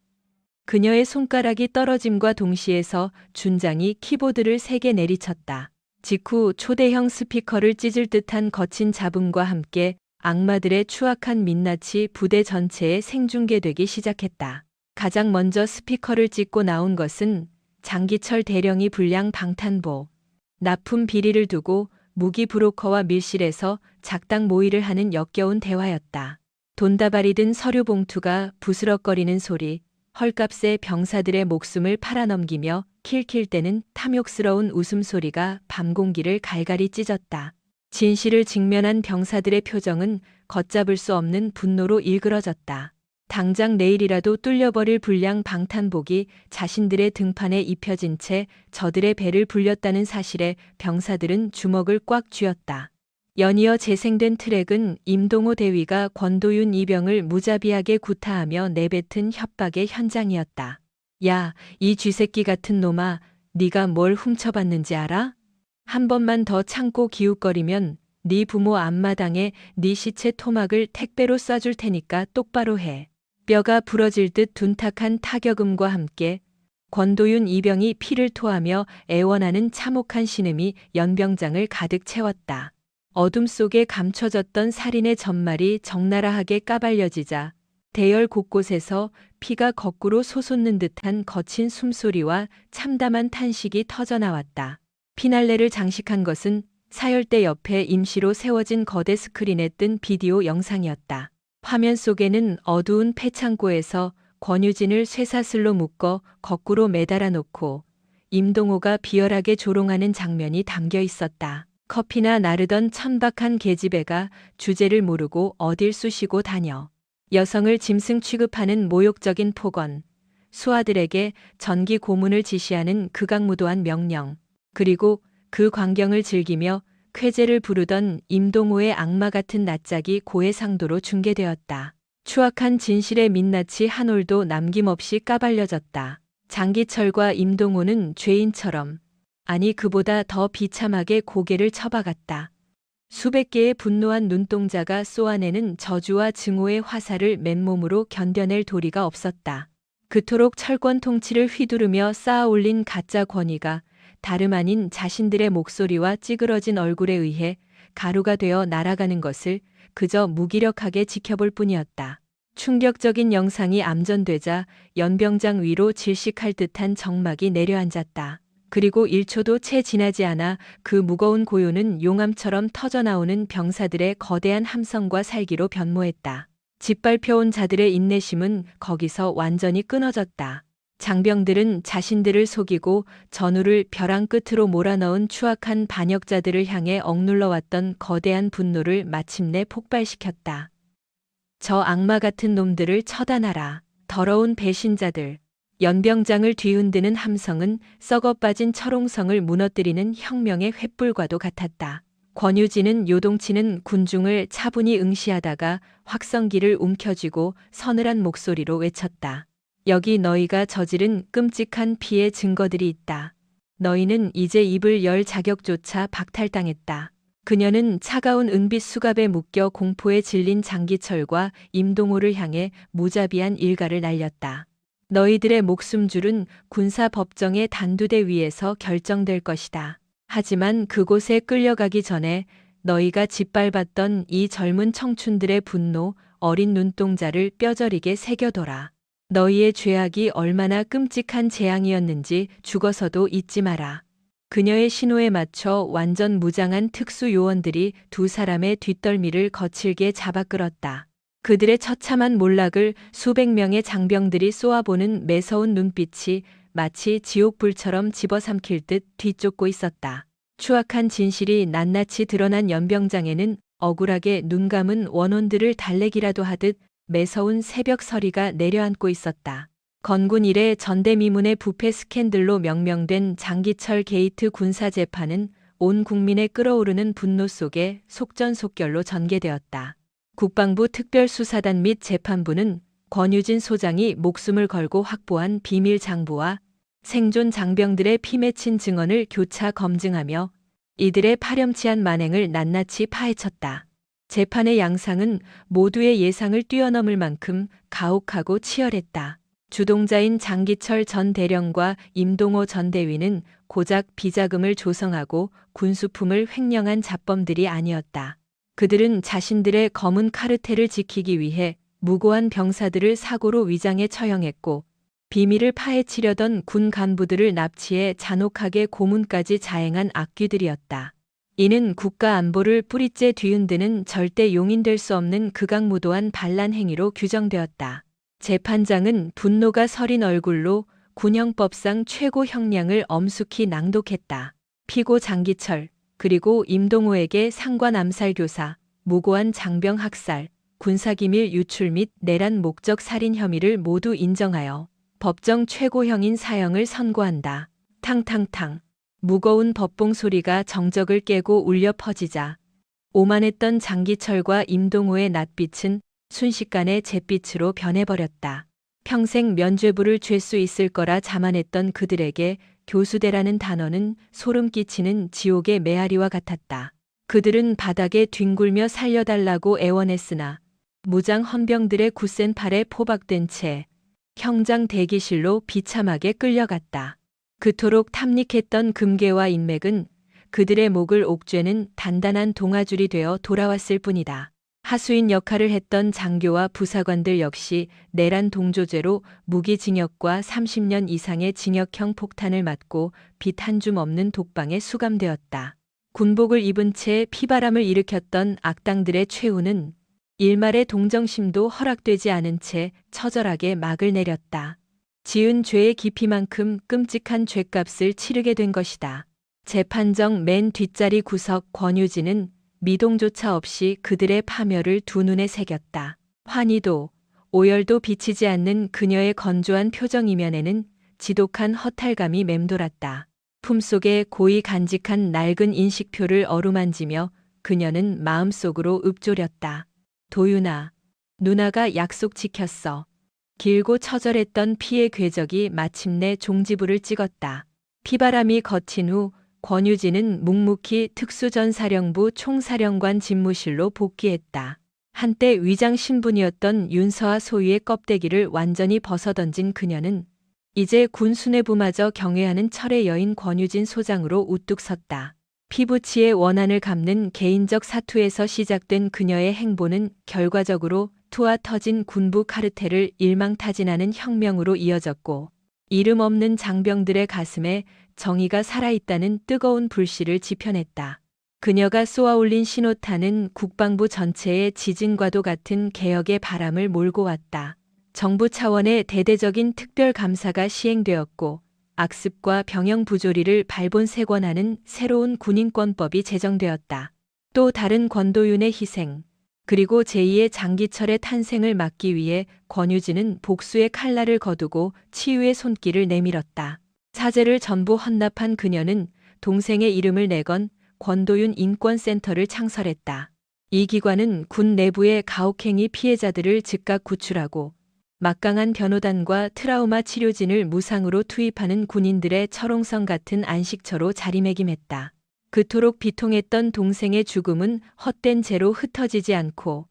그녀의 손가락이 떨어짐과 동시에서 준장이 키보드를 3개 내리쳤다. 직후 초대형 스피커를 찢을 듯한 거친 잡음과 함께 악마들의 추악한 민낯이 부대 전체에 생중계되기 시작했다. 가장 먼저 스피커를 찍고 나온 것은 장기철 대령이 불량 방탄보, 납품 비리를 두고 무기 브로커와 밀실에서 작당 모의를 하는 역겨운 대화였다. 돈다발이 든 서류 봉투가 부스럭거리는 소리, 헐값에 병사들의 목숨을 팔아넘기며 킬킬대는 탐욕스러운 웃음소리가 밤 공기를 갈갈이 찢었다. 진실을 직면한 병사들의 표정은 걷잡을 수 없는 분노로 일그러졌다. 당장 내일이라도 뚫려버릴 불량 방탄복이 자신들의 등판에 입혀진 채 저들의 배를 불렸다는 사실에 병사들은 주먹을 꽉 쥐었다. 연이어 재생된 트랙은 임동호 대위가 권도윤 이병을 무자비하게 구타하며 내뱉은 협박의 현장이었다. 야, 이 쥐새끼 같은 놈아, 네가 뭘 훔쳐봤는지 알아? 한 번만 더 참고 기웃거리면 네 부모 앞마당에 네 시체 토막을 택배로 쏴줄 테니까 똑바로 해. 뼈가 부러질 듯 둔탁한 타격음과 함께 권도윤 이병이 피를 토하며 애원하는 참혹한 신음이 연병장을 가득 채웠다. 어둠 속에 감춰졌던 살인의 전말이 적나라하게 까발려지자 대열 곳곳에서 피가 거꾸로 솟는 듯한 거친 숨소리와 참담한 탄식이 터져나왔다. 피날레를 장식한 것은 사열대 옆에 임시로 세워진 거대 스크린에 뜬 비디오 영상이었다. 화면 속에는 어두운 폐창고에서 권유진을 쇠사슬로 묶어 거꾸로 매달아 놓고 임동호가 비열하게 조롱하는 장면이 담겨 있었다. 커피나 나르던 천박한 계집애가 주제를 모르고 어딜 쑤시고 다녀. 여성을 짐승 취급하는 모욕적인 폭언, 수하들에게 전기 고문을 지시하는 극악무도한 명령, 그리고 그 광경을 즐기며 쾌재를 부르던 임동호의 악마 같은 낯짝이 고해상도로 중계되었다. 추악한 진실의 민낯이 한 올도 남김없이 까발려졌다. 장기철과 임동호는 죄인처럼, 아니 그보다 더 비참하게 고개를 쳐박았다. 수백 개의 분노한 눈동자가 쏘아내는 저주와 증오의 화살을 맨몸으로 견뎌낼 도리가 없었다. 그토록 철권 통치를 휘두르며 쌓아올린 가짜 권위가 다름 아닌 자신들의 목소리와 찌그러진 얼굴에 의해 가루가 되어 날아가는 것을 그저 무기력하게 지켜볼 뿐이었다. 충격적인 영상이 암전되자 연병장 위로 질식할 듯한 정막이 내려앉았다. 그리고 1초도 채 지나지 않아 그 무거운 고요는 용암처럼 터져나오는 병사들의 거대한 함성과 살기로 변모했다. 짓밟혀온 자들의 인내심은 거기서 완전히 끊어졌다. 장병들은 자신들을 속이고 전우를 벼랑 끝으로 몰아넣은 추악한 반역자들을 향해 억눌러왔던 거대한 분노를 마침내 폭발시켰다. 저 악마 같은 놈들을 처단하라. 더러운 배신자들. 연병장을 뒤흔드는 함성은 썩어빠진 철옹성을 무너뜨리는 혁명의 횃불과도 같았다. 권유진은 요동치는 군중을 차분히 응시하다가 확성기를 움켜쥐고 서늘한 목소리로 외쳤다. 여기 너희가 저지른 끔찍한 피의 증거들이 있다. 너희는 이제 입을 열 자격조차 박탈당했다. 그녀는 차가운 은빛 수갑에 묶여 공포에 질린 장기철과 임동호를 향해 무자비한 일가를 날렸다. 너희들의 목숨줄은 군사법정의 단두대 위에서 결정될 것이다. 하지만 그곳에 끌려가기 전에 너희가 짓밟았던 이 젊은 청춘들의 분노, 어린 눈동자를 뼈저리게 새겨둬라. 너희의 죄악이 얼마나 끔찍한 재앙이었는지 죽어서도 잊지 마라. 그녀의 신호에 맞춰 완전 무장한 특수 요원들이 두 사람의 뒷덜미를 거칠게 잡아 끌었다. 그들의 처참한 몰락을 수백 명의 장병들이 쏘아보는 매서운 눈빛이 마치 지옥불처럼 집어삼킬 듯 뒤쫓고 있었다. 추악한 진실이 낱낱이 드러난 연병장에는 억울하게 눈감은 원혼들을 달래기라도 하듯 매서운 새벽 서리가 내려앉고 있었다. 건군 이래 전대미문의 부패 스캔들로 명명된 장기철 게이트 군사재판은 온 국민의 끓어오르는 분노 속에 속전속결로 전개되었다. 국방부 특별수사단 및 재판부는 권유진 소장이 목숨을 걸고 확보한 비밀 장부와 생존 장병들의 피 맺힌 증언을 교차 검증하며 이들의 파렴치한 만행을 낱낱이 파헤쳤다. 재판의 양상은 모두의 예상을 뛰어넘을 만큼 가혹하고 치열했다. 주동자인 장기철 전 대령과 임동호 전 대위는 고작 비자금을 조성하고 군수품을 횡령한 잡범들이 아니었다. 그들은 자신들의 검은 카르텔을 지키기 위해 무고한 병사들을 사고로 위장해 처형했고 비밀을 파헤치려던 군 간부들을 납치해 잔혹하게 고문까지 자행한 악귀들이었다. 이는 국가 안보를 뿌리째 뒤흔드는 절대 용인될 수 없는 극악무도한 반란 행위로 규정되었다. 재판장은 분노가 서린 얼굴로 군형법상 최고 형량을 엄숙히 낭독했다. 피고 장기철, 그리고 임동호에게 상관 암살 교사, 무고한 장병 학살, 군사기밀 유출 및 내란 목적 살인 혐의를 모두 인정하여 법정 최고형인 사형을 선고한다. 탕탕탕. 무거운 법봉 소리가 정적을 깨고 울려 퍼지자 오만했던 장기철과 임동호의 낯빛은 순식간에 잿빛으로 변해버렸다. 평생 면죄부를 쥘 수 있을 거라 자만했던 그들에게 교수대라는 단어는 소름 끼치는 지옥의 메아리와 같았다. 그들은 바닥에 뒹굴며 살려달라고 애원했으나 무장 헌병들의 굳센 팔에 포박된 채 형장 대기실로 비참하게 끌려갔다. 그토록 탐닉했던 금괴와 인맥은 그들의 목을 옥죄는 단단한 동아줄이 되어 돌아왔을 뿐이다. 하수인 역할을 했던 장교와 부사관들 역시 내란 동조죄로 무기징역과 30년 이상의 징역형 폭탄을 맞고 빛 한 줌 없는 독방에 수감되었다. 군복을 입은 채 피바람을 일으켰던 악당들의 최후는 일말의 동정심도 허락되지 않은 채 처절하게 막을 내렸다. 지은 죄의 깊이만큼 끔찍한 죄값을 치르게 된 것이다. 재판정 맨 뒷자리 구석 권유진은 미동조차 없이 그들의 파멸을 두 눈에 새겼다. 환희도 오열도 비치지 않는 그녀의 건조한 표정 이면에는 지독한 허탈감이 맴돌았다. 품속에 고이 간직한 낡은 인식표를 어루만지며 그녀는 마음속으로 읊조렸다. 도윤아, 누나가 약속 지켰어. 길고 처절했던 피의 궤적이 마침내 종지부를 찍었다. 피바람이 거친 후 권유진은 묵묵히 특수전사령부 총사령관 집무실로 복귀했다. 한때 위장 신분이었던 윤서아 소위의 껍데기를 완전히 벗어던진 그녀는 이제 군 수뇌부마저 경외하는 철의 여인 권유진 소장으로 우뚝 섰다. 피부치의 원한을 갚는 개인적 사투에서 시작된 그녀의 행보는 결과적으로 투하 터진 군부 카르텔을 일망타진하는 혁명으로 이어졌고 이름 없는 장병들의 가슴에 정의가 살아있다는 뜨거운 불씨를 지펴냈다. 그녀가 쏘아올린 신호탄은 국방부 전체에 지진과도 같은 개혁의 바람을 몰고 왔다. 정부 차원의 대대적인 특별감사가 시행되었고 악습과 병영 부조리를 발본색원하는 새로운 군인권법이 제정되었다. 또 다른 권도윤의 희생, 그리고 제2의 장기철의 탄생을 막기 위해 권유진은 복수의 칼날을 거두고 치유의 손길을 내밀었다. 사제를 전부 헌납한 그녀는 동생의 이름을 내건 권도윤 인권센터를 창설했다. 이 기관은 군 내부의 가혹행위 피해자들을 즉각 구출하고 막강한 변호단과 트라우마 치료진을 무상으로 투입하는 군인들의 철옹성 같은 안식처로 자리매김했다. 그토록 비통했던 동생의 죽음은 헛된 죄로 흩어지지 않고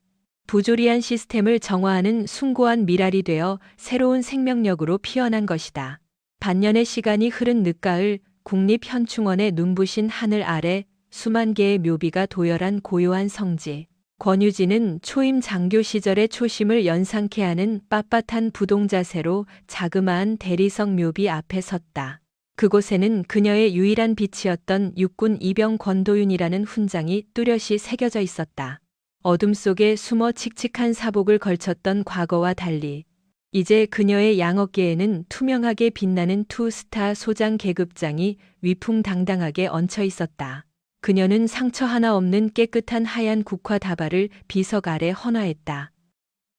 부조리한 시스템을 정화하는 숭고한 미랄이 되어 새로운 생명력으로 피어난 것이다. 반년의 시간이 흐른 늦가을 국립현충원의 눈부신 하늘 아래 수만 개의 묘비가 도열한 고요한 성지. 권유진은 초임 장교 시절의 초심을 연상케 하는 빳빳한 부동자세로 자그마한 대리석 묘비 앞에 섰다. 그곳에는 그녀의 유일한 빛이었던 육군 이병 권도윤이라는 훈장이 뚜렷이 새겨져 있었다. 어둠 속에 숨어 칙칙한 사복을 걸쳤던 과거와 달리 이제 그녀의 양어깨에는 투명하게 빛나는 투스타 소장 계급장이 위풍당당하게 얹혀 있었다. 그녀는 상처 하나 없는 깨끗한 하얀 국화 다발을 비석 아래 헌화했다.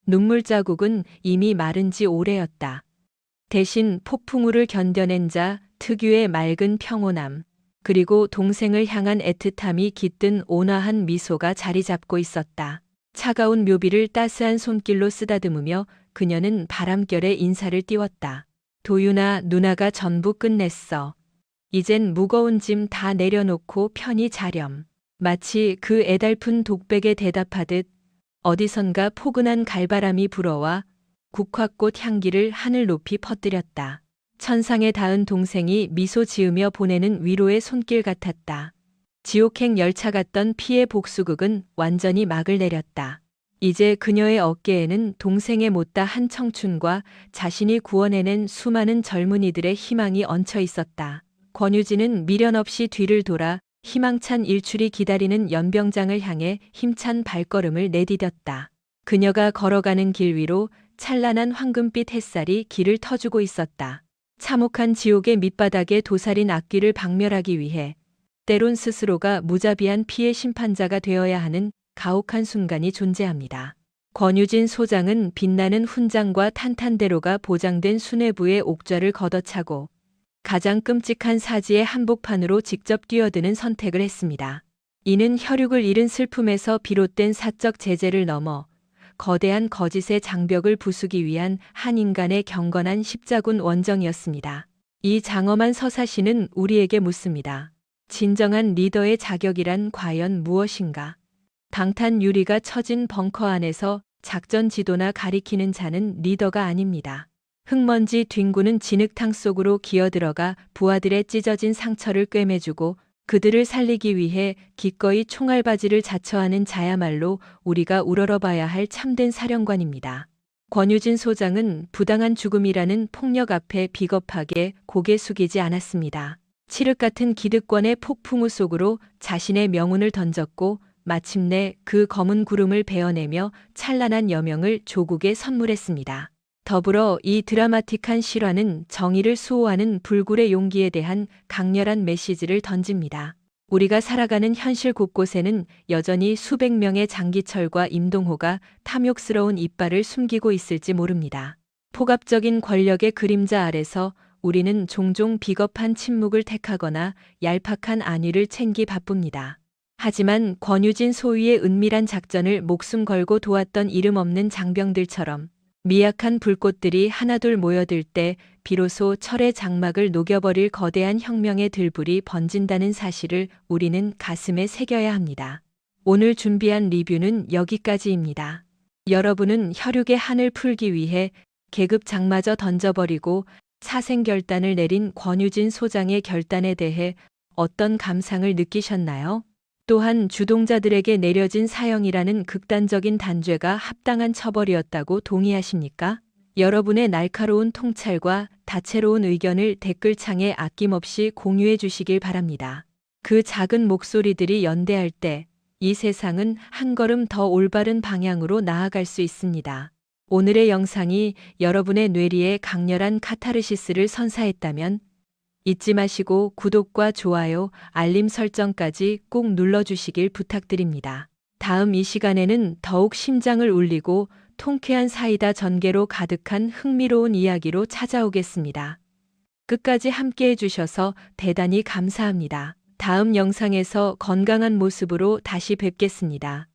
눈물 자국은 이미 마른 지 오래였다. 대신 폭풍우를 견뎌낸 자 특유의 맑은 평온함, 그리고 동생을 향한 애틋함이 깃든 온화한 미소가 자리 잡고 있었다. 차가운 묘비를 따스한 손길로 쓰다듬으며 그녀는 바람결에 인사를 띄웠다. 도윤아, 누나가 전부 끝냈어. 이젠 무거운 짐 다 내려놓고 편히 자렴. 마치 그 애달픈 독백에 대답하듯 어디선가 포근한 갈바람이 불어와 국화꽃 향기를 하늘 높이 퍼뜨렸다. 천상에 닿은 동생이 미소 지으며 보내는 위로의 손길 같았다. 지옥행 열차 같던 피의 복수극은 완전히 막을 내렸다. 이제 그녀의 어깨에는 동생의 못다한 청춘과 자신이 구원해낸 수많은 젊은이들의 희망이 얹혀 있었다. 권유진은 미련 없이 뒤를 돌아 희망찬 일출이 기다리는 연병장을 향해 힘찬 발걸음을 내디뎠다. 그녀가 걸어가는 길 위로 찬란한 황금빛 햇살이 길을 터주고 있었다. 참혹한 지옥의 밑바닥에 도사린 악귀를 박멸하기 위해 때론 스스로가 무자비한 피의 심판자가 되어야 하는 가혹한 순간이 존재합니다. 권유진 소장은 빛나는 훈장과 탄탄대로가 보장된 수뇌부의 옥좌를 걷어차고 가장 끔찍한 사지의 한복판으로 직접 뛰어드는 선택을 했습니다. 이는 혈육을 잃은 슬픔에서 비롯된 사적 제재를 넘어 거대한 거짓의 장벽을 부수기 위한 한 인간의 경건한 십자군 원정이었습니다. 이 장엄한 서사시는 우리에게 묻습니다. 진정한 리더의 자격이란 과연 무엇인가? 방탄 유리가 처진 벙커 안에서 작전 지도나 가리키는 자는 리더가 아닙니다. 흙먼지 뒹구는 진흙탕 속으로 기어들어가 부하들의 찢어진 상처를 꿰매주고 그들을 살리기 위해 기꺼이 총알바지를 자처하는 자야말로 우리가 우러러봐야 할 참된 사령관입니다. 권유진 소장은 부당한 죽음이라는 폭력 앞에 비겁하게 고개 숙이지 않았습니다. 칠흑 같은 기득권의 폭풍우 속으로 자신의 명운을 던졌고 마침내 그 검은 구름을 베어내며 찬란한 여명을 조국에 선물했습니다. 더불어 이 드라마틱한 실화는 정의를 수호하는 불굴의 용기에 대한 강렬한 메시지를 던집니다. 우리가 살아가는 현실 곳곳에는 여전히 수백 명의 장기철과 임동호가 탐욕스러운 이빨을 숨기고 있을지 모릅니다. 폭압적인 권력의 그림자 아래서 우리는 종종 비겁한 침묵을 택하거나 얄팍한 안위를 챙기 바쁩니다. 하지만 권유진 소위의 은밀한 작전을 목숨 걸고 도왔던 이름 없는 장병들처럼 미약한 불꽃들이 하나둘 모여들 때 비로소 철의 장막을 녹여버릴 거대한 혁명의 들불이 번진다는 사실을 우리는 가슴에 새겨야 합니다. 오늘 준비한 리뷰는 여기까지입니다. 여러분은 혈육의 한을 풀기 위해 계급 장마저 던져버리고 사생결단을 내린 권유진 소장의 결단에 대해 어떤 감상을 느끼셨나요? 또한 주동자들에게 내려진 사형이라는 극단적인 단죄가 합당한 처벌이었다고 동의하십니까? 여러분의 날카로운 통찰과 다채로운 의견을 댓글창에 아낌없이 공유해 주시길 바랍니다. 그 작은 목소리들이 연대할 때 이 세상은 한 걸음 더 올바른 방향으로 나아갈 수 있습니다. 오늘의 영상이 여러분의 뇌리에 강렬한 카타르시스를 선사했다면 잊지 마시고 구독과 좋아요, 알림 설정까지 꼭 눌러주시길 부탁드립니다. 다음 이 시간에는 더욱 심장을 울리고 통쾌한 사이다 전개로 가득한 흥미로운 이야기로 찾아오겠습니다. 끝까지 함께 해주셔서 대단히 감사합니다. 다음 영상에서 건강한 모습으로 다시 뵙겠습니다.